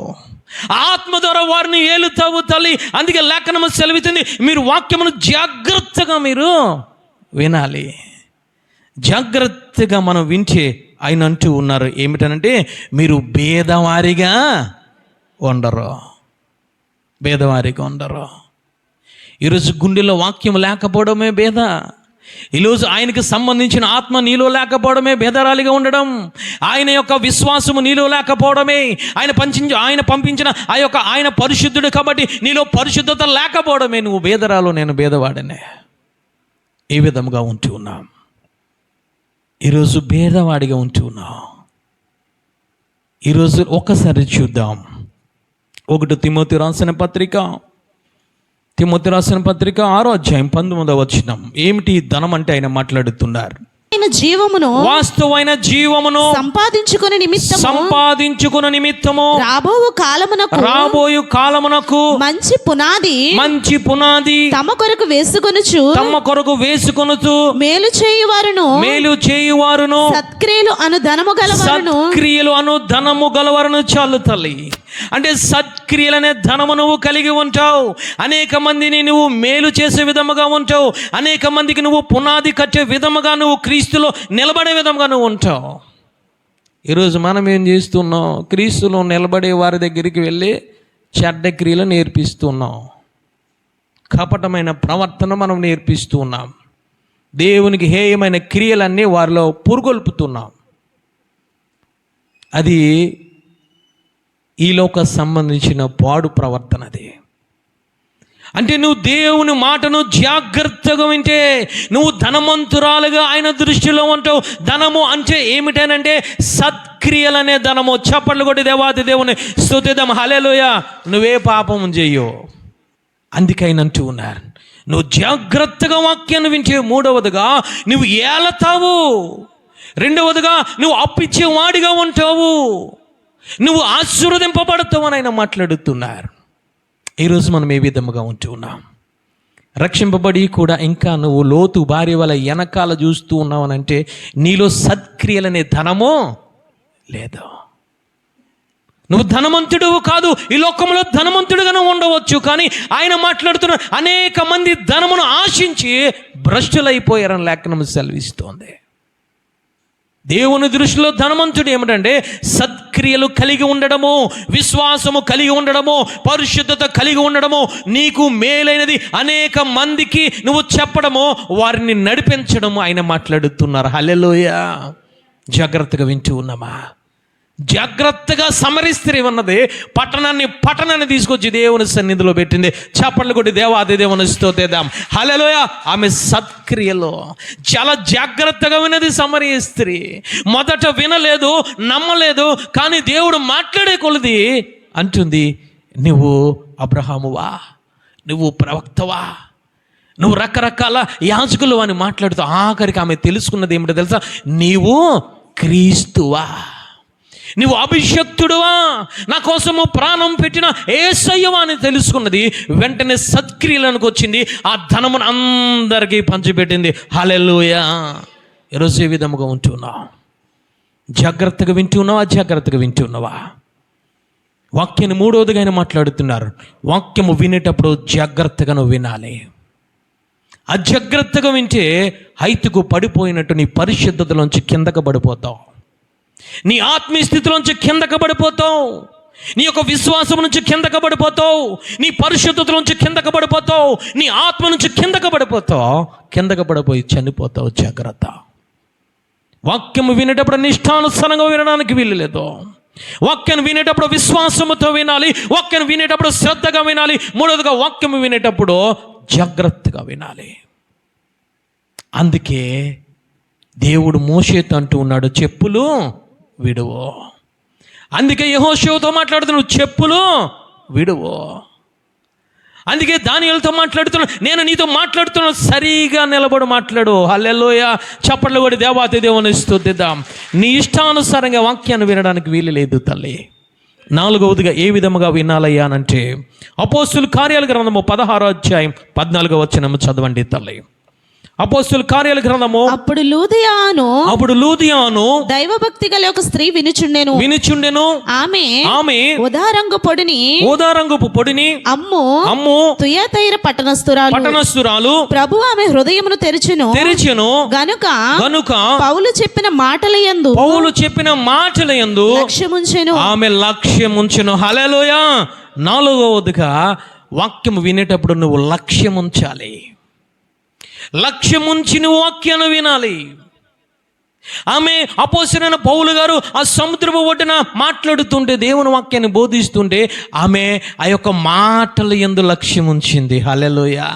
ఆత్మ ద్వారా వారిని ఏలుతావు తల్లి. అందుకే లేఖనము సెలవుతుంది, మీరు వాక్యమును జాగ్రత్తగా మీరు వినాలి. జాగ్రత్తగా మనం వింటే ఆయన అంటూ ఉన్నారు ఏమిటనంటే, మీరు భేదవారిగా ఉండరు. ఈరోజు గుండెలో వాక్యం లేకపోవడమే భేద. ఈరోజు ఆయనకు సంబంధించిన ఆత్మ నీలో లేకపోవడమే భేదరాలిగా ఉండడం. ఆయన యొక్క విశ్వాసము నీలో లేకపోవడమే, ఆయన పంపించిన ఆయన పరిశుద్ధుడు కాబట్టి నీలో పరిశుద్ధత లేకపోవడమే నువ్వు భేదరాలు, నేను భేదవాడనే. ఏ విధంగా ఉంటూ ఉన్నాం? ఈరోజు భేదవాడిగా ఉంటూ ఉన్నాం. ఈరోజు ఒక్కసారి చూద్దాం. 1 తిమోతి రాసిన పత్రిక 6వ అధ్యాయం 19వ వచనం. ఏమిటి ధనం అంటే ఆయన మాట్లాడుతున్నారు. వాస్తవమైన జీవమును సంపాదించుకుని నిమిత్తము రాబోయు కాలమునకు మంచి పునాది తమ కొరకు వేసుకొనుచు మేలు చేయువారును సత్క్రియలు అను ధనము గలవరును చాలు తల్లి. అంటే సత్క్రియలనే ధనము నువ్వు కలిగి ఉంటావు, అనేక మందిని నువ్వు మేలు చేసే విధముగా ఉంటావు, అనేక మందికి నువ్వు పునాది కట్టే విధముగా నువ్వు క్రీస్తులో నిలబడే విధంగా నువ్వు ఉంటావు. ఈరోజు మనం ఏం చేస్తున్నాం? క్రీస్తులో నిలబడే వారి దగ్గరికి వెళ్ళి చెడ్డ క్రియలు నేర్పిస్తున్నాం, కపటమైన ప్రవర్తన మనం నేర్పిస్తూ ఉన్నాం, దేవునికి హేయమైన క్రియలన్నీ వారిలో పురుగొల్పుతున్నాం. అది ఈ లోక సంబంధించిన పాడు ప్రవర్తన. అది అంటే నువ్వు దేవుని మాటను జాగ్రత్తగా వింటే నువ్వు ధనవంతురాలుగా ఆయన దృష్టిలో ఉంటావు. ధనము అంటే ఏమిటనంటే సత్క్రియలనే ధనము. చప్పట్లు కొట్టి దేవాది దేవుని స్తుతిద్దాం. హల్లెలూయా. నువ్వే పాపం చెయ్యో, అందుకైనంటూ ఉన్నారు నువ్వు జాగ్రత్తగా వాక్యాన్ని వింటే. మూడవదిగా నువ్వు ఏలతావు, రెండవదిగా నువ్వు అప్పిచ్చే వాడిగా ఉంటావు, నువ్వు ఆశీర్వదింపబడతావు అని ఆయన మాట్లాడుతున్నారు. ఈరోజు మనం ఏ విధముగా ఉంటూ ఉన్నాం? రక్షింపబడి కూడా ఇంకా నువ్వు లోతు భార్య వల్ల వెనకాల చూస్తూ ఉన్నావు అని అంటే నీలో సత్క్రియలనే ధనమో లేదు. నువ్వు ధనవంతుడు కాదు, ఈ లోకంలో ధనవంతుడుగానే ఉండవచ్చు, కానీ ఆయన మాట్లాడుతున్న అనేక మంది ధనమును ఆశించి భ్రష్టులైపోయారని లేఖనం సెలవిస్తోంది. దేవుని దృష్టిలో ధనవంతుడు ఏమిటంటే సత్క్రియలు కలిగి ఉండడము, విశ్వాసము కలిగి ఉండడము, పరిశుద్ధత కలిగి ఉండడము, నీకు మేలైనది అనేక మందికి నువ్వు చెప్పడము, వారిని నడిపించడము ఆయన మాట్లాడుతున్నారు. హల్లెలూయా. జాగ్రత్తగా వింటూ ఉన్నామా? జాగ్రత్తగా సమరీ స్త్రీ ఉన్నది పట్టణాన్ని తీసుకొచ్చి దేవుని సన్నిధిలో పెట్టింది. చప్పట్లు కొట్టి దేవాది దేవుని స్తుతిద్దాం. హల్లెలూయా. ఆమె సత్క్రియలో చాలా జాగ్రత్తగా విన్నది సమరీ స్త్రీ. మొదట వినలేదు, నమ్మలేదు, కానీ దేవుడు మాట్లాడే కొలది అంటుంది, నువ్వు అబ్రహామువా, నువ్వు ప్రవక్తవా, నువ్వు రకరకాల యాజకులు అని మాట్లాడుతూ ఆఖరికి ఆమె తెలుసుకున్నది ఏమిటో తెలుసా? నీవు క్రీస్తువా, నువ్వు అభిషక్తుడువా, నా కోసము ప్రాణం పెట్టిన యేసయ్యవా అని తెలుసుకున్నది. వెంటనే సత్క్రియలకు వచ్చింది, ఆ ధనమును అందరికీ పంచిపెట్టింది. హల్లెలూయా. ఈరోజు ఏ విధముగా ఉంటున్నావు? జాగ్రత్తగా వింటున్నావా? అజాగ్రత్తగా వింటున్నావా? వాక్యాన్ని మూడవదిగా ఆయన మాట్లాడుతున్నారు. వాక్యము వినేటప్పుడు జాగ్రత్తగా నువ్వు వినాలి. అజాగ్రత్తగా వింటే హైతుకు పడిపోయినట్టు నీ పరిశుద్ధతలోంచి కిందకు పడిపోతావు, నీ ఆత్మీయ స్థితిలోంచి కిందకు పడిపోతావు, నీ యొక్క విశ్వాసం నుంచి కిందకు పడిపోతావు, నీ పరిశుద్ధత నుంచి కిందకు పడిపోతావు, నీ ఆత్మ నుంచి కిందకు పడిపోతావు, కిందకు పడిపోయి చనిపోతావు. జాగ్రత్త. వాక్యము వినేటప్పుడు నిష్ఠానుసారంగా వినడానికి వీలు లేదు. వాక్యాన్ని వినేటప్పుడు విశ్వాసముతో వినాలి, వాక్యాన్ని వినేటప్పుడు శ్రద్ధగా వినాలి. మూడవదిగా వాక్యము వినేటప్పుడు జాగ్రత్తగా వినాలి. అందుకే దేవుడు మోషేతో అంటూ ఉన్నాడు, చెప్పులు విడువు. అందుకే యెహోషువతో మాట్లాడుతున్నాడు, చెప్పులు విడువు. అందుకే దానియేలుతో మాట్లాడుతున్నాడు, నేను నీతో మాట్లాడుతున్నాను, సరిగా నిలబడి మాట్లాడు. హల్లెలూయా. చప్పట్లు కొట్టి దేవాతి దేవుని స్తుతిద్దాం. నీ ఇష్టానుసారంగా వాక్యాన్ని వినడానికి వీలు లేదు తల్లి. నాలుగవదిగా ఏ విధముగా వినాలయ్యా అనంటే అపోస్తుల కార్యాల గ్రంథము 16వ అధ్యాయం 14వ వచనము చదవండి తల్లి. అపోస్తుల కార్యాల గ్రంథము. అప్పుడు లూదియాను దైవభక్తి గల ఒక స్త్రీ వినుచుండెను. ఆమె ఉదారంగపు పొడిని అమ్ము తుయతైర పట్టణస్థురాలు. ప్రభు ఆమె హృదయమును తెరిచెను గనుక పౌలు చెప్పిన మాటల యందు లక్ష్యముంచెను. ఆమె లక్ష్యముంచెను. హల్లెలూయా. నాలుగవదిగా వాక్యం వినేటప్పుడు నువ్వు లక్ష్యముంచాలి. లక్ష్యముంచి నువ్వు వాక్యాన్ని వినాలి. ఆమె అపోస్తలుడైన పౌలు గారు ఆ సముద్రపు ఒడ్డున మాట్లాడుతుంటే, దేవుని వాక్యాన్ని బోధిస్తుంటే ఆమె ఆ యొక్క మాటల యందు లక్ష్యం ఉంచింది. హల్లెలూయా.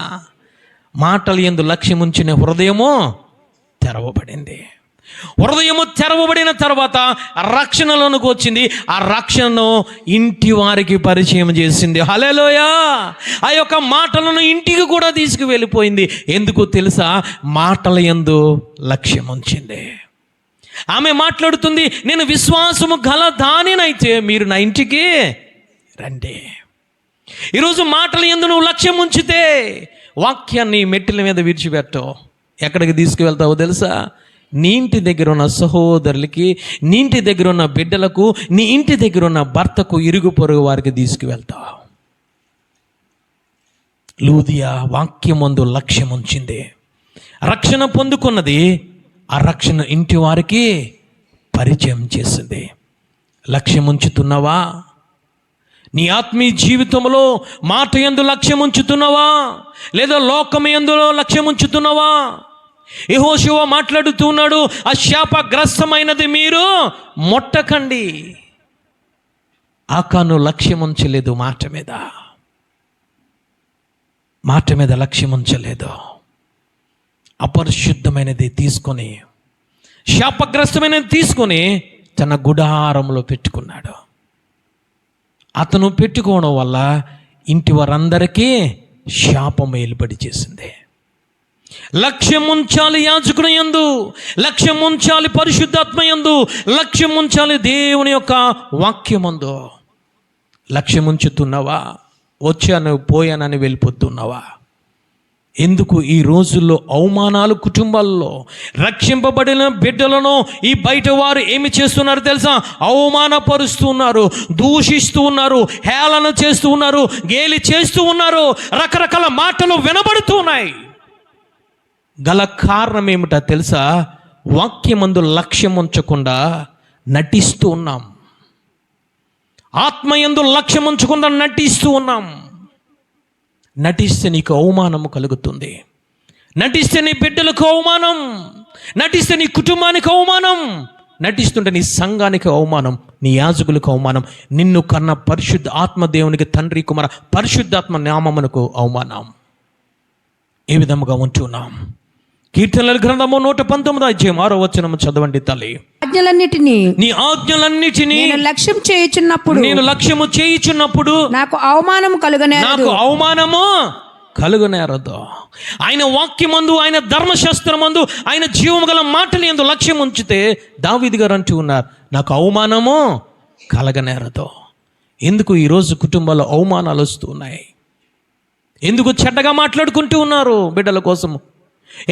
మాటల యందు లక్ష్యం ఉంచిన హృదయము తెరవబడింది. హృదయము తెరవబడిన తర్వాత రక్షణలోనికి వచ్చింది. ఆ రక్షణను ఇంటి వారికి పరిచయం చేసింది. హల్లెలూయా. ఆ యొక్క మాటలను ఇంటికి కూడా తీసుకువెళ్ళిపోయింది. ఎందుకు తెలుసా? మాటల యందు లక్ష్యం ఉంచింది. ఆమె మాట్లాడుతుంది, నేను విశ్వాసము గల దానినైతే మీరు నా ఇంటికి రండి. ఈరోజు మాటల యందు నువ్వు లక్ష్యం ఉంచితే వాక్యాన్ని మెట్టిల మీద విడిచిపెట్టవు. ఎక్కడికి తీసుకువెళ్తావో తెలుసా? నీ ఇంటి దగ్గర ఉన్న సహోదరులకి, నీ ఇంటి దగ్గర ఉన్న బిడ్డలకు, నీ ఇంటి దగ్గర ఉన్న భర్తకు, ఇరుగు పొరుగు వారికి తీసుకువెళ్తావు. లూదియా వాక్యమందు లక్ష్యం ఉంచింది. రక్షణ పొందుకున్నది. ఆ రక్షణ ఇంటి వారికి పరిచయం చేసింది. లక్ష్యం ఉంచుతున్నావా? నీ ఆత్మీయ జీవితంలో మాట యందు లక్ష్యం ఉంచుతున్నావా? లేదా లోకము యందు లక్ష్యం ఉంచుతున్నావా? యెహోషువ మాట్లాడుతూ ఉన్నాడు, ఆ శాపగ్రస్తమైనది మీరు ముట్టకండి. ఆకాను లక్ష్యం ఉంచలేదు. మాట మీద లక్ష్యం ఉంచలేదు. అపరిశుద్ధమైనది తీసుకొని, శాపగ్రస్తమైనది తీసుకొని తన గుడారంలో పెట్టుకున్నాడు. అతను పెట్టుకోవడం వల్ల ఇంటి వారందరికీ శాపం ఏలుబడి చేసింది. లక్ష్యం ఉంచాలి యాజకుని యందు, లక్ష్యం ఉంచాలి పరిశుద్ధాత్మ యందు, లక్ష్యం ఉంచాలి దేవుని యొక్క వాక్యమందు. లక్ష్యం ఉంచుతున్నావా? వచ్చాను పోయానని వెళ్ళిపోతున్నావా? ఎందుకు ఈ రోజుల్లో అవమానాలు కుటుంబాల్లో? రక్షింపబడిన బిడ్డలను ఈ బయట వారు ఏమి చేస్తున్నారు తెలుసా? అవమానపరుస్తున్నారు, దూషిస్తూ ఉన్నారు, హేళన చేస్తూ ఉన్నారు, గేలి చేస్తూ ఉన్నారు. రకరకాల మాటలు వినబడుతూ ఉన్నాయి. గల కారణం ఏమిటో తెలుసా? వాక్యమందు లక్ష్యం ఉంచకుండా నటిస్తూ ఉన్నాం. ఆత్మయందు లక్ష్యం ఉంచకుండా నటిస్తూ ఉన్నాం. నటిస్తే నీకు అవమానము కలుగుతుంది. నటిస్తే నీ బిడ్డలకు అవమానం, నటిస్తే నీ కుటుంబానికి అవమానం, నటిస్తుంటే నీ సంఘానికి అవమానం, నీ యాజకులకు అవమానం, నిన్ను కన్న పరిశుద్ధ ఆత్మదేవునికి తండ్రి కుమార పరిశుద్ధాత్మ నామమునకు అవమానం. ఏ విధముగా ఉంటున్నాం? కీర్తనల గ్రంథము 119:6 చదవండి తల్లి. నీ ఆజ్ఞలన్నిటినీ నేను లక్ష్యము చేయుచున్నప్పుడు నాకు అవమానము కలుగనేరదు. ఆయన వాక్యమందు, ఆయన ధర్మశాస్త్రమందు, ఆయన జీవము గల మాటలు యందు లక్ష్యం ఉంచితే దావీదు గారు అంటూ ఉన్నారు, నాకు అవమానము కలగనేరదు. ఎందుకు ఈరోజు కుటుంబాల్లో అవమానాలు వస్తూ ఉన్నాయి? ఎందుకు చెడ్డగా మాట్లాడుకుంటూ ఉన్నారు బిడ్డల కోసము?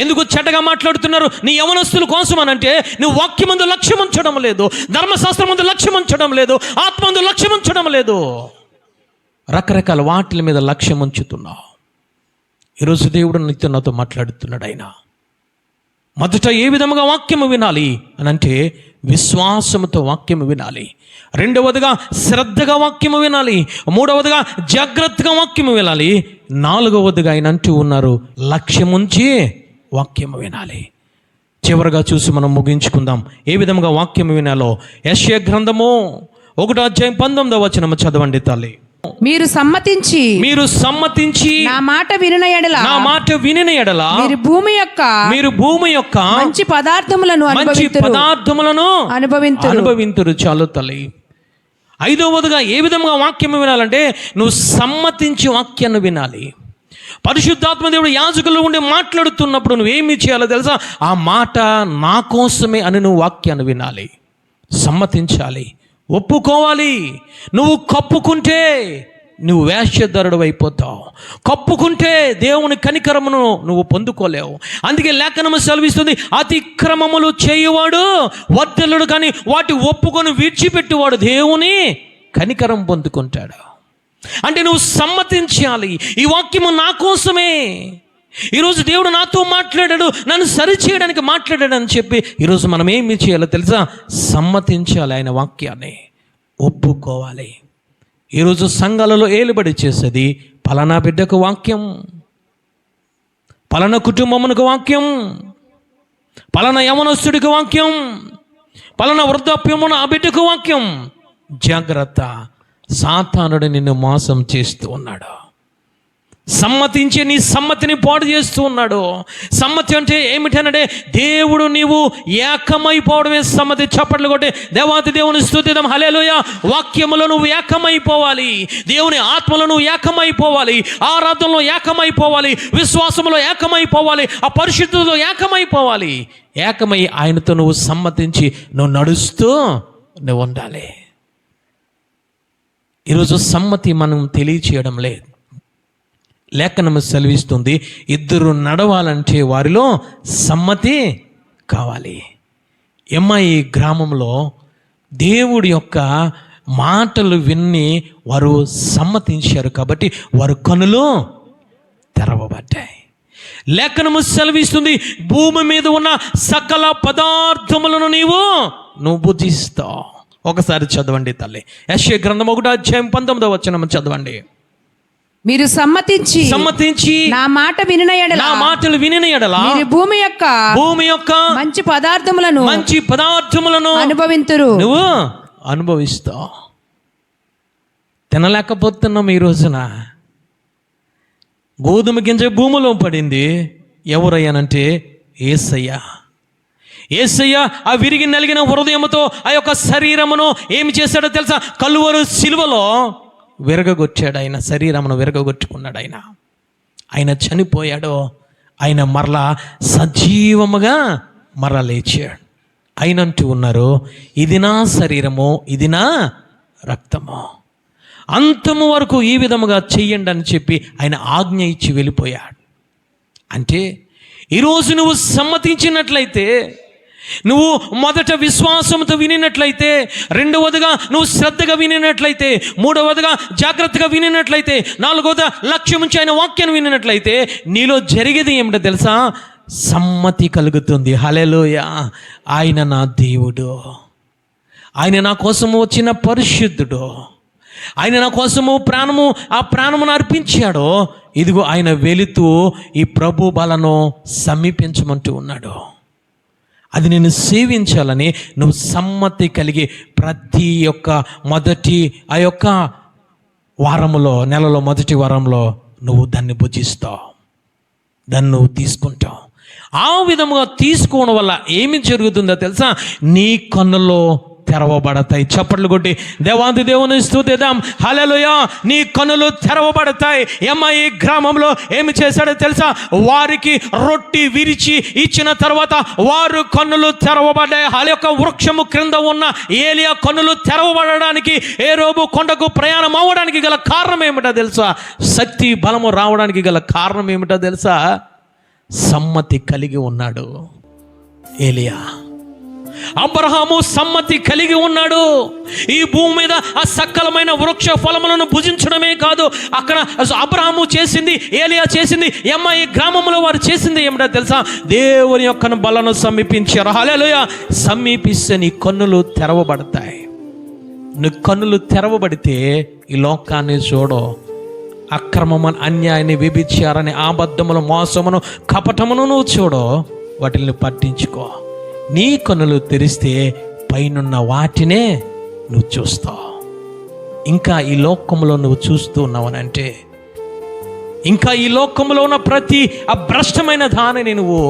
ఎందుకు చెడ్డగా మాట్లాడుతున్నారు నీ యవనస్తుల కోసం అనంటే నువ్వు వాక్యమందు లక్ష్యం ఉంచడం లేదు, ధర్మశాస్త్రం ముందు లక్ష్యం ఉంచడం లేదు, ఆత్మందు లక్ష్యం ఉంచడం లేదు. రకరకాల వాటిల మీద లక్ష్యం ఉంచుతున్నావు. ఈరోజు దేవుడు నిత్యం నాతో మాట్లాడుతున్నాడు. ఆయన మొదట ఏ విధముగా వాక్యము వినాలి అనంటే విశ్వాసముతో వాక్యము వినాలి. రెండవదిగా శ్రద్ధగా వాక్యము వినాలి. మూడవదిగా జాగ్రత్తగా వాక్యము వినాలి. నాలుగవదిగా ఆయన అంటూ ఉన్నారు, లక్ష్యముంచి వాక్యము వినాలి. చివరిగా చూసి మనం ముగించుకుందాం. ఏ విధంగా వాక్యము వినాలో యెషయా గ్రంథము 1:19 చదవండి తల్లి. మీరు సమ్మతించి నా మాట వినిన ఎడల మీరు భూమి యొక్క మంచి పదార్థములను అనుభవింతురు. చాలు తల్లి. ఐదవదిగా ఏ విధంగా వాక్యము వినాలంటే నువ్వు సమ్మతించి వాక్యాన్ని వినాలి. పరిశుద్ధాత్మ దేవుడు యాజకులు ఉండి మాట్లాడుతున్నప్పుడు నువ్వేమి చేయాలో తెలుసా? ఆ మాట నా కోసమే అని నువ్వు వాక్యాన్ని వినాలి, సమ్మతించాలి, ఒప్పుకోవాలి. నువ్వు కప్పుకుంటే నువ్వు వేశ్యధరుడు అయిపోతావు. కప్పుకుంటే దేవుని కనికరమును నువ్వు పొందుకోలేవు. అందుకే లేఖనము సెలవిస్తుంది, అతిక్రమములు చేయువాడు వర్ధిల్లుడు, కానీ వాటి ఒప్పుకొని విడిచిపెట్టువాడు దేవుని కనికరం పొందుకుంటాడు. అంటే నువ్వు సమ్మతించాలి. ఈ వాక్యము నా కోసమే. ఈరోజు దేవుడు నాతో మాట్లాడాడు, నన్ను సరిచేయడానికి మాట్లాడాడు అని చెప్పి ఈరోజు మనం ఏమి చేయాలో తెలుసా? సమ్మతించాలి, ఆయన వాక్యాన్ని ఒప్పుకోవాలి. ఈరోజు సంఘాలలో ఏలుబడి చేసేది పలానా బిడ్డకు వాక్యం, పలానా కుటుంబమునకు వాక్యం, పలానా యవనస్తుడికి వాక్యం, పలానా వృద్ధాప్యమున ఆ బిడ్డకు వాక్యం. జాగ్రత్త, సాతానుడు నిన్ను మోసం చేస్తూ ఉన్నాడు. సమ్మతించి నీ సమ్మతిని పాడు చేస్తూ ఉన్నాడు. సమ్మతి అంటే ఏమిటనంటే దేవుడు నీవు ఏకమైపోవడమే సమ్మతి. చప్పట్లు కొట్టి దేవాది దేవుని స్తుతిద్దాం. హల్లెలూయా. వాక్యములో నువ్వు ఏకమైపోవాలి, దేవుని ఆత్మలో నువ్వు ఏకమైపోవాలి, ఆరాధనలో ఏకమైపోవాలి, విశ్వాసంలో ఏకమైపోవాలి, ఆ పరిశుద్ధతలో ఏకమైపోవాలి. ఏకమై ఆయనతో నువ్వు సమ్మతించి నువ్వు నడుస్తూ నువ్వు ఉండాలి. ఈరోజు సమ్మతి మనం తెలియచేయడం లేదు. లేఖనము సెలవిస్తుంది, ఇద్దరు నడవాలంటే వారిలో సమ్మతి కావాలి. ఈ గ్రామంలో దేవుడి యొక్క మాటలు విని వారు సమ్మతించారు కాబట్టి వారు కనులు తెరవబడ్డాయి. లేఖనము సెలవిస్తుంది, భూమి మీద ఉన్న సకల పదార్థములను నువ్వు భుజిస్తావు. ఒకసారి చదవండి తల్లి, యెషయా గ్రంథం 1:19 చదవండి. మీరు సమ్మతించి నా మాటలు వినిన ఎడల మీరు భూమి యొక్క మంచి పదార్థములను అనుభవింతురు. నువ్వు అనుభవిస్తావు. తినలేకపోతున్నాం ఈ రోజున. గోధుమ గింజ భూమిలో పడింది. ఎవరయ్యానంటే యేసయ్య ఆ విరిగి నలిగిన హృదయముతో ఆ యొక్క శరీరమును ఏమి చేశాడో తెలుసా? కలువరు సిలువలో విరగగొచ్చాడు. ఆయన శరీరమును విరగగొట్టుకున్నాడు. ఆయన చనిపోయాడు. ఆయన మరలా సజీవముగా మరలా లేచాడు. ఆయన అంటూ ఉన్నారు, ఇది నా శరీరము, ఇది నా రక్తము, అంతము వరకు ఈ విధముగా చెయ్యండి అని చెప్పి ఆయన ఆజ్ఞ ఇచ్చి వెళ్ళిపోయాడు. అంటే ఈరోజు నువ్వు సమ్మతించినట్లయితే, నువ్వు మొదట విశ్వాసంతో వినినట్లయితే, రెండవదిగా నువ్వు శ్రద్ధగా వినినట్లయితే, మూడవదిగా జాగ్రత్తగా వినినట్లయితే, నాలుగవదిగా లక్ష్యం ఉంచి ఆయన వాక్యాన్ని వినినట్లయితే నీలో జరిగేది ఏమిటో తెలుసా? సమ్మతి కలుగుతుంది. హల్లెలూయా. ఆయన నా దేవుడు, ఆయన నా కోసము వచ్చిన పరిశుద్ధుడు, ఆయన నా కోసము ప్రాణమును అర్పించాడు. ఇదిగో ఆయన వెళుతూ ఈ ప్రభు బలను సమీపించమంటూ ఉన్నాడు. అది నేను సేవించాలని నువ్వు సమ్మతి కలిగి ప్రతి ఒక్క మొదటి ఆ యొక్క వారములో, నెలలో మొదటి వారంలో నువ్వు దాన్ని భుజిస్తావు, దాన్ని నువ్వు తీసుకుంటావు. ఆ విధముగా తీసుకోవడం వల్ల ఏమి జరుగుతుందో తెలుసా? నీ కన్నులో తెరవబడతాయి. చప్పట్లు కొట్టి దేవాది దేవుని స్తుతిద్దాం. హల్లెలూయా. నీ కన్నులు తెరవబడతాయి. ఈ గ్రామంలో ఏమి చేశాడో తెలుసా? వారికి రొట్టి విరిచి ఇచ్చిన తర్వాత వారు కన్నులు తెరవబడ్డాయి. ఆ యొక్క వృక్షము క్రింద ఉన్న ఏలియా కన్నులు తెరవబడడానికి, ఏరోబు కొండకు ప్రయాణం అవ్వడానికి గల కారణం ఏమిటో తెలుసా? శక్తి బలము రావడానికి గల కారణం ఏమిటో తెలుసా? సమ్మతి కలిగి ఉన్నాడు ఏలియా. అబ్రహాము సమ్మతి కలిగి ఉన్నాడు. ఈ భూమి మీద ఆ సకలమైన వృక్ష ఫలములను భుజించడమే కాదు, అక్కడ అబ్రహాము చేసింది, ఏలియా చేసింది, ఈ గ్రామంలో వారు చేసింది ఏమిటో తెలుసా? దేవుని యొక్క బలను సమీపించారు. హల్లెలూయా. సమీపిస్తే నీ కన్నులు తెరవబడతాయి. నీ కన్నులు తెరవబడితే ఈ లోకాన్ని చూడు. అక్రమమని, అన్యాయాన్ని, వ్యభిచారాన్ని, అబద్ధమును, మోసమును, కపటమును నువ్వు చూడు. వాటిని పట్టించుకో. నీ కన్నులు తెరిస్తే పైనున్న వాటినే నువ్వు చూస్తావు. ఇంకా ఈ లోకంలో నువ్వు చూస్తూ ఉన్నావనంటే, ఇంకా ఈ లోకంలో ఉన్న ప్రతి అభ్రష్టమైన దానిని నువ్వు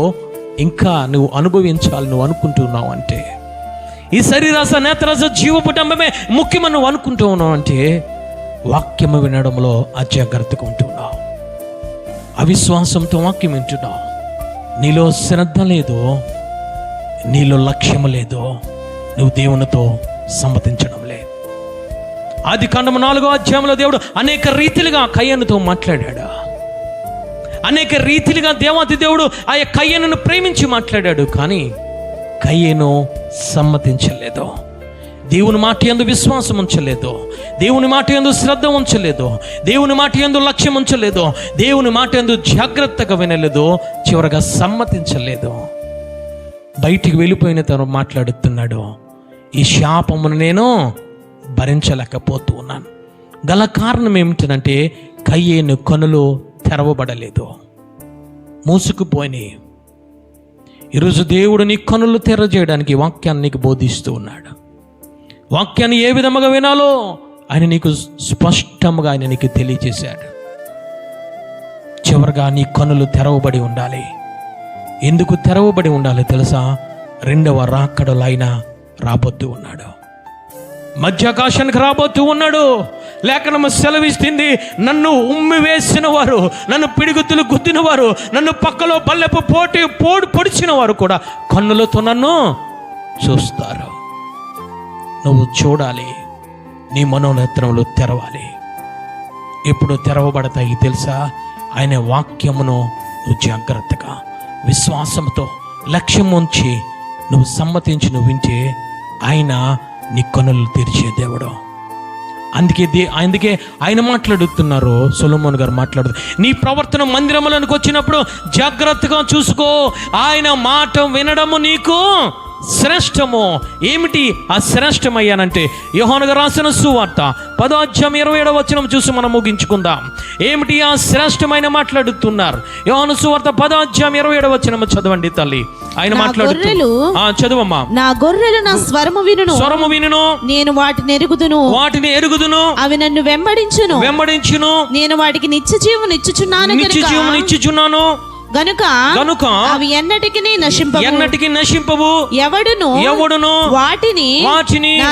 అనుభవించాలి నువ్వు అనుకుంటున్నావు అంటే, ఈ శరీరాస, నేత్రాస, జీవపుటంబమే ముఖ్యమని నువ్వు అనుకుంటూ ఉన్నావు అంటే, వాక్యము వినడంలో అజాగ్రత్తగా ఉంటున్నావు. అవిశ్వాసంతో వాక్యం వింటున్నావు. నీలో శ్రద్ధ లేదు, నీలో లక్ష్యము లేదు, నువ్వు దేవునితో సమ్మతించడం లేదు. ఆదికాండము 4వ అధ్యాయంలో దేవుడు అనేక రీతిలుగా కయ్యనుతో మాట్లాడాడు. అనేక రీతిలుగా దేవాది దేవుడు ఆ కయ్యనును ప్రేమించి మాట్లాడాడు. కానీ కయ్యను సమ్మతించలేదు. దేవుని మాట యందు విశ్వాసం ఉంచలేదు, దేవుని మాట యందు శ్రద్ధ ఉంచలేదు, దేవుని మాట యందు లక్ష్యం ఉంచలేదు, దేవుని మాట యందు జాగ్రత్తగా వినలేదు, చివరగా సమ్మతించలేదు. బయటికి వెళ్ళిపోయిన తను మాట్లాడుతున్నాడు, ఈ శాపమును నేను భరించలేకపోతూ ఉన్నాను. గల కారణం ఏమిటంటే కయ్యేను కనులు తెరవబడలేదు, మూసుకుపోయి. ఈరోజు దేవుడు నీ కనులు తెరచేయడానికి వాక్యాన్ని నీకు బోధిస్తూ ఉన్నాడు. వాక్యాన్ని ఏ విధముగా వినాలో ఆయన నీకు స్పష్టంగా ఆయన నీకు తెలియజేశాడు. చివరిగా నీ కన్నులు తెరవబడి ఉండాలి. ఎందుకు తెరవబడి ఉండాలి తెలుసా? రెండవ రాకడలో ఆయన రాబోతూ ఉన్నాడు, మధ్యాకాశానికి రాబోతూ ఉన్నాడు. లేఖనము సెలవిస్తుంది, నన్ను ఉమ్మి వేసిన వారు, నన్ను పిడిగుద్దులు గుద్దిన వారు, నన్ను పక్కలో బల్లెపు పొడిచిన వారు కూడా కన్నులతో నన్ను చూస్తారు. నువ్వు చూడాలి, నీ మనోనేత్రములు తెరవాలి. ఎప్పుడు తెరవబడతాయి తెలుసా? ఆయన వాక్యమును నువ్వు జాగ్రత్తగా విశ్వాసంతో లక్ష్యం ఉంచి నువ్వు సమ్మతించి నువ్వు వింటే ఆయన నీ కన్నులు తెరిచే దేవుడు. అందుకే ఆయన మాట్లాడుతున్నారు, సొలొమోను గారు మాట్లాడుతూ, నీ ప్రవర్తన మందిరములకు వచ్చినప్పుడు జాగ్రత్తగా చూసుకో, ఆయన మాట వినడము నీకు శ్రేష్టము. ఏమిటి ఆ శ్రేష్టమయ్యానంటే, యోహాను గారు రాసిన సువార్త 10వ అధ్యాయం 27వ వచనం చూసి మనం ముగించుకుందాం. ఏమిటి ఆ శ్రేష్టమైన మాట్లాడుతున్నారు? యోహాను సువార్త 10వ అధ్యాయం 27వ వచనం చదవండి తల్లి. ఆయన మాట్లాడుతున్నారు, చదువమ్మా. నా గొర్రెలు నా స్వరము వినును, నేను వాటిని ఎరుగుదును, అవి నన్ను వెంబడించును, నేను వాటికి నిత్య జీవము ఇచ్చుచున్నాను గనుక అవి ఎన్నటికి నశింపవు. ఎవడును వాటిని నా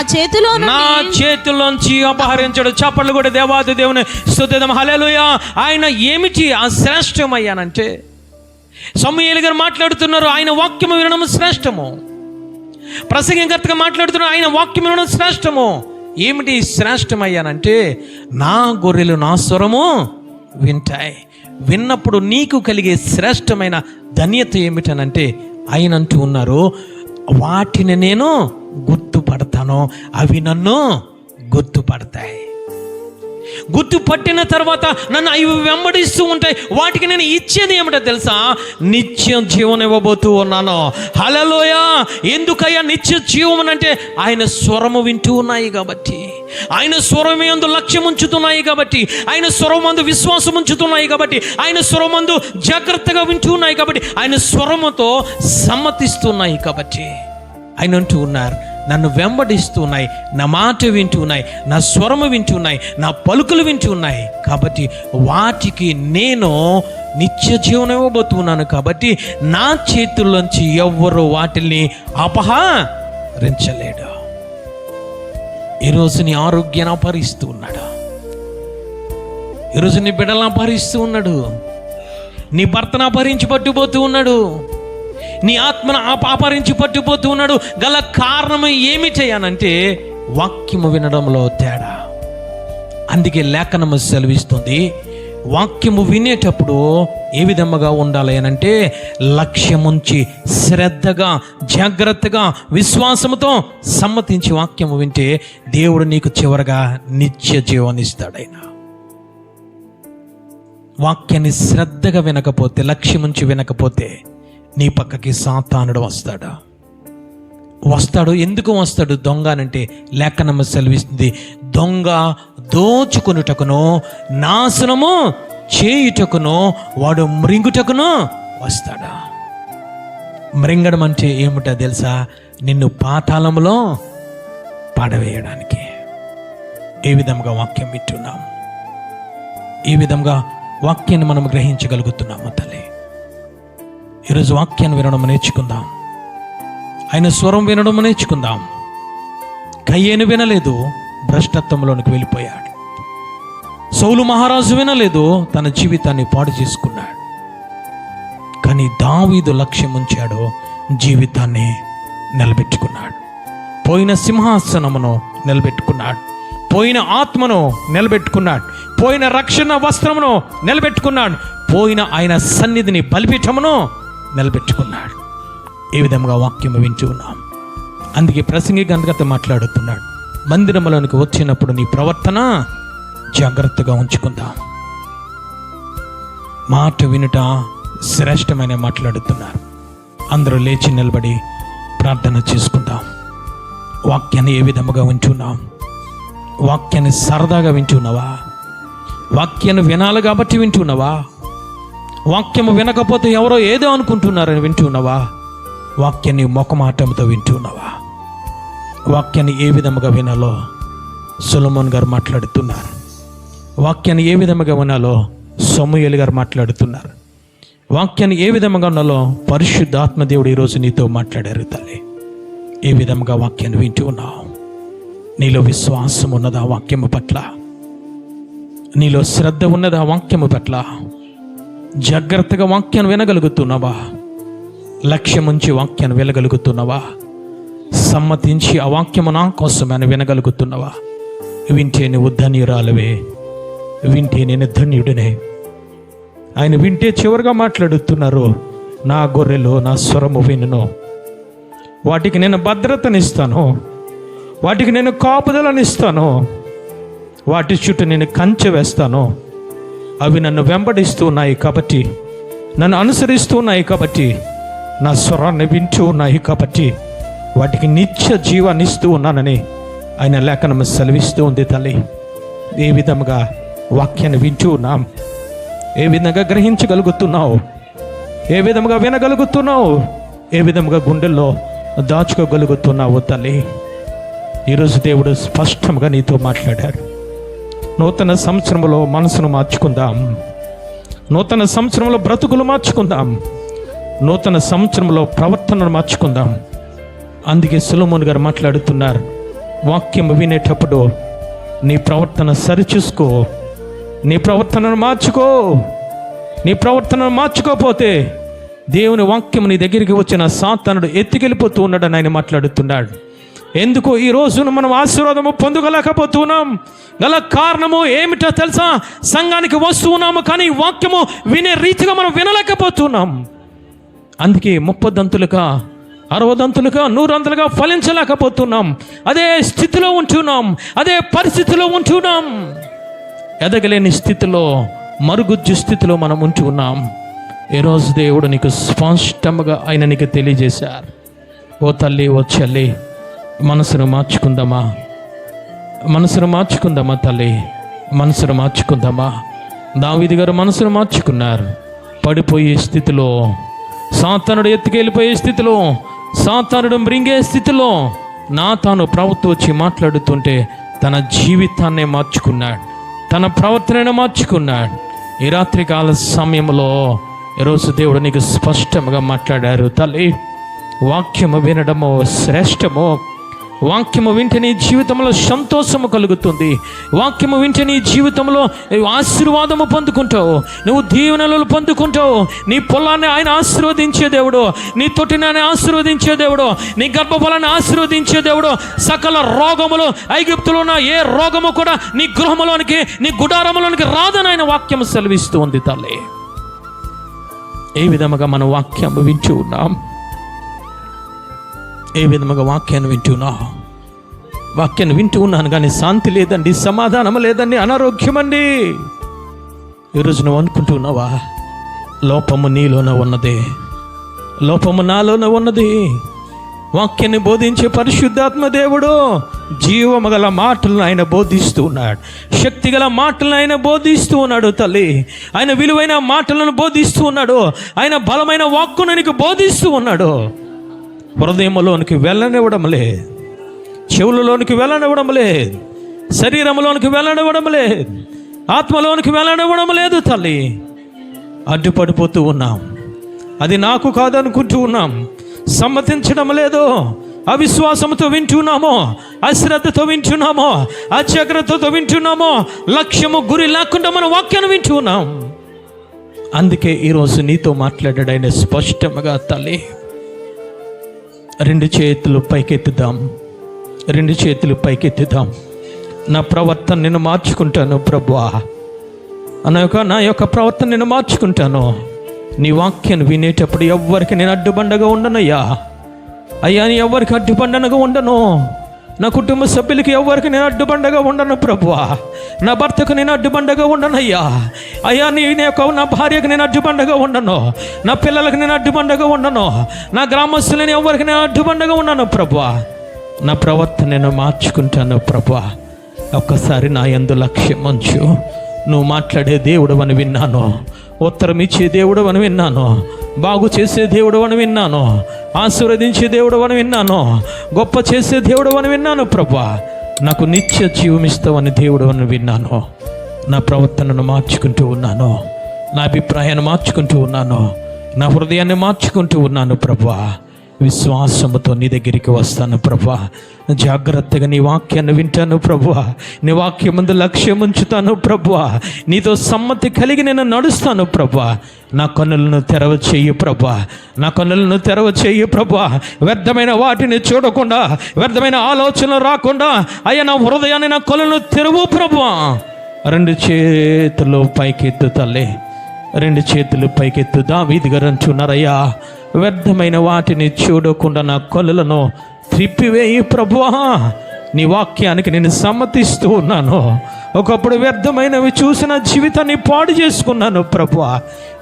చేతిలోంచి అపహరించడు. చప్పట్లు కూడా దేవాది దేవుని స్తుతిద్దాం. హల్లెలూయా. ఆయన ఏమిటి ఆ శ్రేష్టమయ్యానంటే, సమూయేలు గారు మాట్లాడుతున్నారు, ఆయన వాక్యము వినడం శ్రేష్టము. ప్రసంగకర్తగా మాట్లాడుతున్నారు, ఆయన వాక్యం వినడం శ్రేష్టము. ఏమిటి శ్రేష్టమయ్యానంటే, నా గొర్రెలు నా స్వరము వింటాయి. విన్నప్పుడు నీకు కలిగే శ్రేష్టమైన ధన్యత ఏమిటనంటే, ఆయన అంటూ ఉన్నారు, వాటిని నేను గుర్తుపడతాను, అవి నన్ను గుర్తుపడతాయి. గుర్తుపట్టిన తర్వాత నన్ను అవి వెంబడిస్తూ ఉంటాయి. వాటికి నేను ఇచ్చేది ఏమిటో తెలుసా? నిత్య జీవం ఇవ్వబోతూ ఉన్నాను. హల్లెలూయా. ఎందుకయ్యా నిత్య జీవం అంటే, ఆయన స్వరము వింటూ ఉన్నాయి కాబట్టి, ఆయన స్వరమందు లక్ష్యం ఉంచుతున్నాయి కాబట్టి, ఆయన స్వరమందు విశ్వాసం ఉంచుతున్నాయి కాబట్టి, ఆయన స్వరమందు జాగ్రత్తగా వింటూ ఉన్నాయి కాబట్టి, ఆయన స్వరముతో సమ్మతిస్తున్నాయి కాబట్టి, ఆయన అంటూ ఉన్నారు, నన్ను వెంబడిస్తున్నాయి, నా మాట వింటున్నాయి, నా స్వరము వింటున్నాయి, నా పలుకులు వింటున్నాయి కాబట్టి వాటికి నేను నిత్య జీవనం ఇవ్వబోతున్నాను. కాబట్టి నా చేతుల్లోంచి ఎవ్వరు వాటిని అపహరించలేడు. ఈరోజు నీ ఆరోగ్యాన్ని అపహరిస్తూ ఉన్నాడు, ఈరోజు నీ బిడ్డలను అపహరిస్తూ ఉన్నాడు, నీ భర్తను అపహరించి పట్టుపోతూ ఉన్నాడు, నీ ఆత్మను అపహరించి పట్టుపోతూ ఉన్నాడు. గల కారణం ఏమిటయ్యానంటే, వాక్యము వినడంలో తేడా. అందుకే లేఖనము సెలవిస్తుంది, వాక్యము వినేటప్పుడు ఏ విధముగా ఉండాలి అనంటే, లక్ష్యముంచి శ్రద్ధగా జాగ్రత్తగా విశ్వాసముతో సమ్మతించి వాక్యము వింటే దేవుడు నీకు చివరగా నిత్య జీవాన్ని ఇస్తాడైనా. వాక్యాన్ని శ్రద్ధగా వినకపోతే, లక్ష్యముంచి వినకపోతే నీ పక్కకి సాతానుడు వస్తాడు. ఎందుకు వస్తాడు? దొంగ అనంటే లేఖనము సెలవిస్తుంది, దొంగ దోచుకొనుటకును నాశనము చేయుటకును వాడు మృంగుటకును వస్తాడా. మృంగడం అంటే ఏమిటో తెలుసా? నిన్ను పాతాళములో పడవేయడానికి. ఏ విధంగా వాక్యం వింటున్నాం, ఏ విధంగా వాక్యాన్ని మనం గ్రహించగలుగుతున్నాము తల్లి? ఈరోజు వాక్యాన్ని వినడం నేర్చుకుందాం, ఆయన స్వరం వినడం నేర్చుకుందాం. కయ్యేను వినలేదు, భ్రష్టత్వంలోనికి వెళ్ళిపోయాడు. సౌలు మహారాజు వినలేదు, తన జీవితాన్ని పాడు చేసుకున్నాడు. కానీ దావీదు లక్ష్యం ఉంచాడు, జీవితాన్ని నిలబెట్టుకున్నాడు. పోయిన సింహాసనమును నిలబెట్టుకున్నాడు, పోయిన ఆత్మను నిలబెట్టుకున్నాడు, పోయిన రక్షణ వస్త్రమును నిలబెట్టుకున్నాడు, పోయిన ఆయన సన్నిధిని బలిపీఠమును నిలబెట్టుకున్నాడు. ఏ విధంగా వాక్యము వింటూ ఉన్నాం. అందుకే ప్రసంగి గంటగత మాట్లాడుతున్నాడు, మందిరంలోనికి వచ్చినప్పుడు నీ ప్రవర్తన జాగ్రత్తగా ఉంచుకుందాం. మాట వినుట శ్రేష్టమైన మాట్లాడుతున్నారు. అందరూ లేచి నిలబడి ప్రార్థన చేసుకుందాం. వాక్యాన్ని ఏ విధముగా వింటున్నాం? వాక్యాన్ని సరదాగా వింటున్నావా? వాక్యాన్ని వినాలి కాబట్టి వింటున్నావా? వాక్యము వినకపోతే ఎవరో ఏదో అనుకుంటున్నారని వింటున్నావా? వాక్యాన్ని మొకమాటంతో వింటున్నావా? వాక్యాన్ని ఏ విధముగా వినాలో సొలొమోన్ గారు మాట్లాడుతున్నారు. వాక్యాన్ని ఏ విధముగా వినాలో సమూయేలు గారు మాట్లాడుతున్నారు. వాక్యాన్ని ఏ విధంగా ఉన్నాలో పరిశుద్ధాత్మదేవుడు ఈరోజు నీతో మాట్లాడారు తల్లి. ఏ విధంగా వాక్యాన్ని వింటూ ఉన్నావు? నీలో విశ్వాసం ఉన్నదా వాక్యము పట్ల? నీలో శ్రద్ధ ఉన్నదా వాక్యము పట్ల? జాగ్రత్తగా వాక్యాన్ని వినగలుగుతున్నావా? లక్ష్యం ఉంచి వాక్యాన్ని వినగలుగుతున్నావా? సమ్మతించి ఆ వాక్యము నా కోసమని వినగలుగుతున్నావా? వింటే నువ్వు ధన్యురాలవే, వింటే నేను ధన్యుడినే. ఆయన వింటే చివరిగా మాట్లాడుతున్నారు, నా గొర్రెలు నా స్వరము వినును, వాటికి నేను భద్రతనిస్తాను, వాటికి నేను కాపుదలనిస్తాను, వాటి చుట్టూ నేను కంచె వేస్తాను. అవి నన్ను వెంబడిస్తూ ఉన్నాయి కాబట్టి, నన్ను అనుసరిస్తూ ఉన్నాయి కాబట్టి, నా స్వరాన్ని వింటూ ఉన్నాయి కాబట్టి వాటికి నిత్య జీవాన్ని ఇస్తూ ఉన్నానని ఆయన లేఖనం సెలవిస్తూ ఉంది తల్లి. ఏ విధముగా వాక్యాన్ని వింటూ ఉన్నాం? ఏ విధంగా గ్రహించగలుగుతున్నావు? ఏ విధముగా వినగలుగుతున్నావు? ఏ విధముగా గుండెల్లో దాచుకోగలుగుతున్నావు తల్లి? ఈరోజు దేవుడు స్పష్టంగా నీతో మాట్లాడారు. నూతన సంవత్సరంలో మనసును మార్చుకుందాం, నూతన సంవత్సరంలో బ్రతుకులు మార్చుకుందాం, నూతన సంవత్సరంలో ప్రవర్తనను మార్చుకుందాం. అందుకే సొలొమోను గారు మాట్లాడుతున్నారు, వాక్యం వినేటప్పుడు నీ ప్రవర్తన సరిచూసుకో, నీ ప్రవర్తనను మార్చుకో. నీ ప్రవర్తనను మార్చుకోపోతే దేవుని వాక్యం నీ దగ్గరికి వచ్చిన సాతానుడు ఎత్తుకెళ్ళిపోతూ ఉన్నాడని ఆయన మాట్లాడుతున్నాడు. ఎందుకు ఈ రోజున మనం ఆశీర్వాదము పొందగలేకపోతున్నాం? గల కారణము ఏమిటో తెలుసా? సంఘానికి వస్తూ ఉన్నాము కానీ వాక్యము వినే రీతిగా మనం వినలేకపోతున్నాం. అందుకే 30 దంతులుగా 60 దంతులుగా 100 దంతులుగా ఫలించలేకపోతున్నాం. అదే స్థితిలో ఉంటున్నాం, అదే పరిస్థితిలో ఉంటున్నాం. ఎదగలేని స్థితిలో, మరుగుజ్జు స్థితిలో మనం ఉంటూ ఉన్నాం. ఈరోజు దేవుడు నీకు స్పష్టంగా ఆయన నీకు తెలియజేశారు. ఓ తల్లి, ఓ చెల్లి, మనసును మార్చుకుందామా? మనసును మార్చుకుందామా తల్లి? మనసును మార్చుకుందామా? దావీదు గారు మనసును మార్చుకున్నారు. పడిపోయే స్థితిలో, సాతానుడు ఎత్తుకెళ్ళిపోయే స్థితిలో, సాతానుడు మృంగే స్థితిలో నాతాను ప్రవక్త వచ్చి మాట్లాడుతుంటే తన జీవితాన్నే మార్చుకున్నాడు, తన ప్రవర్తనను మార్చుకున్నాడు. ఈ రాత్రికాల సమయంలో ఈరోజు దేవుడు నీకు స్పష్టంగా మాట్లాడారు తల్లి. వాక్యము వినడము శ్రేష్టము. వాక్యము వింటే నీ జీవితంలో సంతోషము కలుగుతుంది. వాక్యము వింటే నీ జీవితంలో ఆశీర్వాదము పొందుకుంటావు, నువ్వు దీవెనలు పొందుకుంటావు. నీ పొలాన్ని ఆయన ఆశీర్వదించే దేవుడు, నీ తొట్టిని ఆయన ఆశీర్వదించే దేవుడు, నీ గర్భఫలాన్ని ఆశీర్వదించే దేవుడు. సకల రోగములు, ఐగుప్తులో ఉన్న ఏ రోగము కూడా నీ గృహములోనికి, నీ గుడారములోనికి రాదని ఆయన వాక్యము సెలవిస్తూ ఉంది తల్లి. ఏ విధముగా మనం వాక్యం వింటూ ఉన్నాం? ఏ విధముగా వాక్యాన్ని వింటున్నా? వాక్యాన్ని వింటూ ఉన్నాను కానీ శాంతి లేదండి, సమాధానం లేదండి, అనారోగ్యమండి. ఈరోజు నువ్వు అనుకుంటున్నావా? లోపము నీలోనే ఉన్నది, లోపము నాలోనే ఉన్నది. వాక్యాన్ని బోధించే పరిశుద్ధాత్మ దేవుడు జీవము గల మాటలను ఆయన బోధిస్తూ ఉన్నాడు, శక్తి గల మాటలను ఆయన బోధిస్తూ ఉన్నాడు తల్లి. ఆయన విలువైన మాటలను బోధిస్తూ ఉన్నాడు, ఆయన బలమైన వాక్కును నీకు బోధిస్తూ ఉన్నాడు. హృదయంలోనికి వెళ్ళనివ్వడం లేదు, చెవులలోనికి వెళ్ళనివ్వడం లేదు, శరీరంలోనికి వెళ్ళనివ్వడం లేదు, ఆత్మలోనికి వెళ్ళనివ్వడం లేదు తల్లి. అడ్డుపడిపోతూ ఉన్నాం. అది నాకు కాదనుకుంటూ ఉన్నాం, సమ్మతించడం లేదు. అవిశ్వాసంతో వింటున్నామో, అశ్రద్ధతో వింటున్నామో, అజాగ్రత్తతో వింటున్నామో, లక్ష్యము గురి లేకుండా మనం వాక్యాన్ని వింటున్నాం. అందుకే ఈరోజు నీతో మాట్లాడాడు ఆయన స్పష్టంగా తల్లి. 2 చేతులు పైకెత్తుదాం, 2 చేతులు పైకెత్తుదాం. నా ప్రవర్తన నేను మార్చుకుంటాను ప్రభువా, నా యొక్క ప్రవర్తన నేను మార్చుకుంటాను. నీ వాక్యాన్ని వినేటప్పుడు ఎవ్వరికి నేను అడ్డుబండగా ఉండనయ్యా. అయ్యా, నీ ఎవ్వరికి అడ్డుబండనగా ఉండను. నా కుటుంబ సభ్యులకి ఎవ్వరికి నేను అడ్డుబండగా ఉండను ప్రభువా. నా భర్తకు నేను అడ్డుబండగా ఉండనయ్యా. అయ్యా, నా భార్యకు నేను అడ్డుబండగా ఉండను, నా పిల్లలకు నేను అడ్డుబండగా ఉండను, నా గ్రామస్తులని ఎవరికి నేను అడ్డుబండగా ఉండను ప్రభువా. నా ప్రవర్తన నేను మార్చుకుంటాను ప్రభువా. ఒక్కసారి నా యందు లక్ష్యం ఉంచు. నువ్వు మాట్లాడే దేవుడు అని విన్నాను, ఉత్తరం ఇచ్చే దేవుడు అని విన్నాను, బాగు చేసే దేవుడు అని విన్నాను, ఆశీర్వదించే దేవుడు అని విన్నాను, గొప్ప చేసే దేవుడు అని విన్నాను ప్రభువా. నాకు నిత్య జీవం ఇస్తావని దేవుడు అని విన్నాను. నా ప్రవర్తనను మార్చుకుంటూ ఉన్నాను, నా అభిప్రాయాన్ని మార్చుకుంటూ ఉన్నాను, నా హృదయాన్ని మార్చుకుంటూ ఉన్నాను ప్రభువా. విశ్వాసముతో నీ దగ్గరికి వస్తాను ప్రభువా. జాగ్రత్తగా నీ వాక్యాన్ని వింటాను ప్రభువా. నీ వాక్యం ముందు లక్ష్యం ఉంచుతాను ప్రభువా. నీతో సమ్మతి కలిగి నేను నడుస్తాను ప్రభువా. నా కన్నులను తెరవ చెయ్యి ప్రభువా. నా కన్నులను తెరవ చెయ్యి ప్రభువా. వ్యర్థమైన వాటిని చూడకుండా, వ్యర్థమైన ఆలోచనలు రాకుండా అయ్యా నా హృదయాన్ని, నా కన్నులను తెరువు ప్రభువా. 2 చేతులు పైకెత్తు తల్లి, 2 చేతులు పైకెత్తు. దావీదు గారు అంటున్నారయ్యా, వ్యర్థమైన వాటిని చూడకుండా నా కళ్ళను త్రిప్పివేయి ప్రభువా. నీ వాక్యానికి నేను సమ్మతిస్తూ ఉన్నాను. ఒకప్పుడు వ్యర్థమైనవి చూసిన జీవితాన్ని పాడు చేసుకున్నాను ప్రభువా.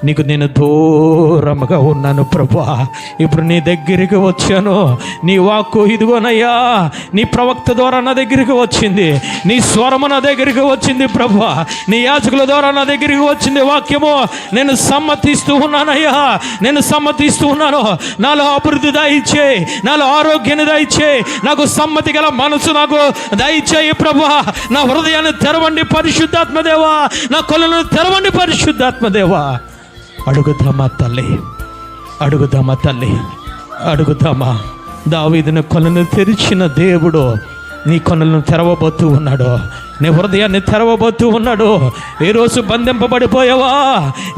నీకు నేను దూరంగా ఉన్నాను ప్రభువా. ఇప్పుడు నీ దగ్గరికి వచ్చాను. నీ వాక్కు ఇదిగోనయ్యా, నీ ప్రవక్త ద్వారా నా దగ్గరికి వచ్చింది, నీ స్వరము నా దగ్గరికి వచ్చింది ప్రభువా, నీ యాజకుల ద్వారా నా దగ్గరికి వచ్చింది వాక్యము. నేను సమ్మతిస్తూ ఉన్నానయ్యా, నేను సమ్మతిస్తూ ఉన్నాను. నాలో అభివృద్ధి దయచేయి, నాలో ఆరోగ్యాన్ని దయచేయి, నాకు సమ్మతి గల మనసు నాకు దయచేయి ప్రభువా. నా హృదయాన్ని తెరవండి పరిశుద్ధాత్మదేవా, నా కళ్ళను తెరవండి పరిశుద్ధాత్మదేవా. అడుగుదామా తల్లి, అడుగుదామా తల్లి, అడుగుదామా. దావీదుని కళ్ళను తెరిచిన దేవుడు నీ కన్నులను తెరవబోతూ ఉన్నాడు, నీ హృదయాన్ని తెరవబోతూ ఉన్నాడు. ఈరోజు బంధింపబడిపోయావా?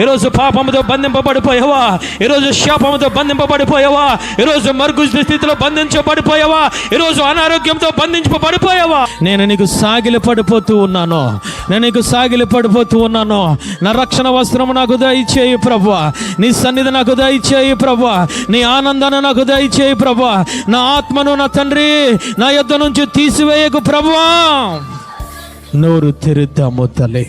ఈరోజు పాపముతో బంధింపబడిపోయావా? ఈరోజు శాపముతో బంధింపబడిపోయావా? ఈరోజు మరుగు స్థితిలో బంధించబడిపోయావా? ఈరోజు అనారోగ్యంతో బంధించబడిపోయావా? నేను నీకు సాగిలి పడిపోతూ ఉన్నాను, నేను నీకు సాగిలి పడిపోతూ ఉన్నాను. నా రక్షణ వస్త్రము నాకు దయచేయి ప్రభువా. నీ సన్నిధి నాకు దయచేయి ప్రభువా. నీ ఆనందాన్ని నాకు దయచేయి ప్రభువా. నా ఆత్మను నా తండ్రి నా యొద్ద నుంచి తీసివేయకు ప్రభువా. నోరు తెరుద్దాము తల్లి.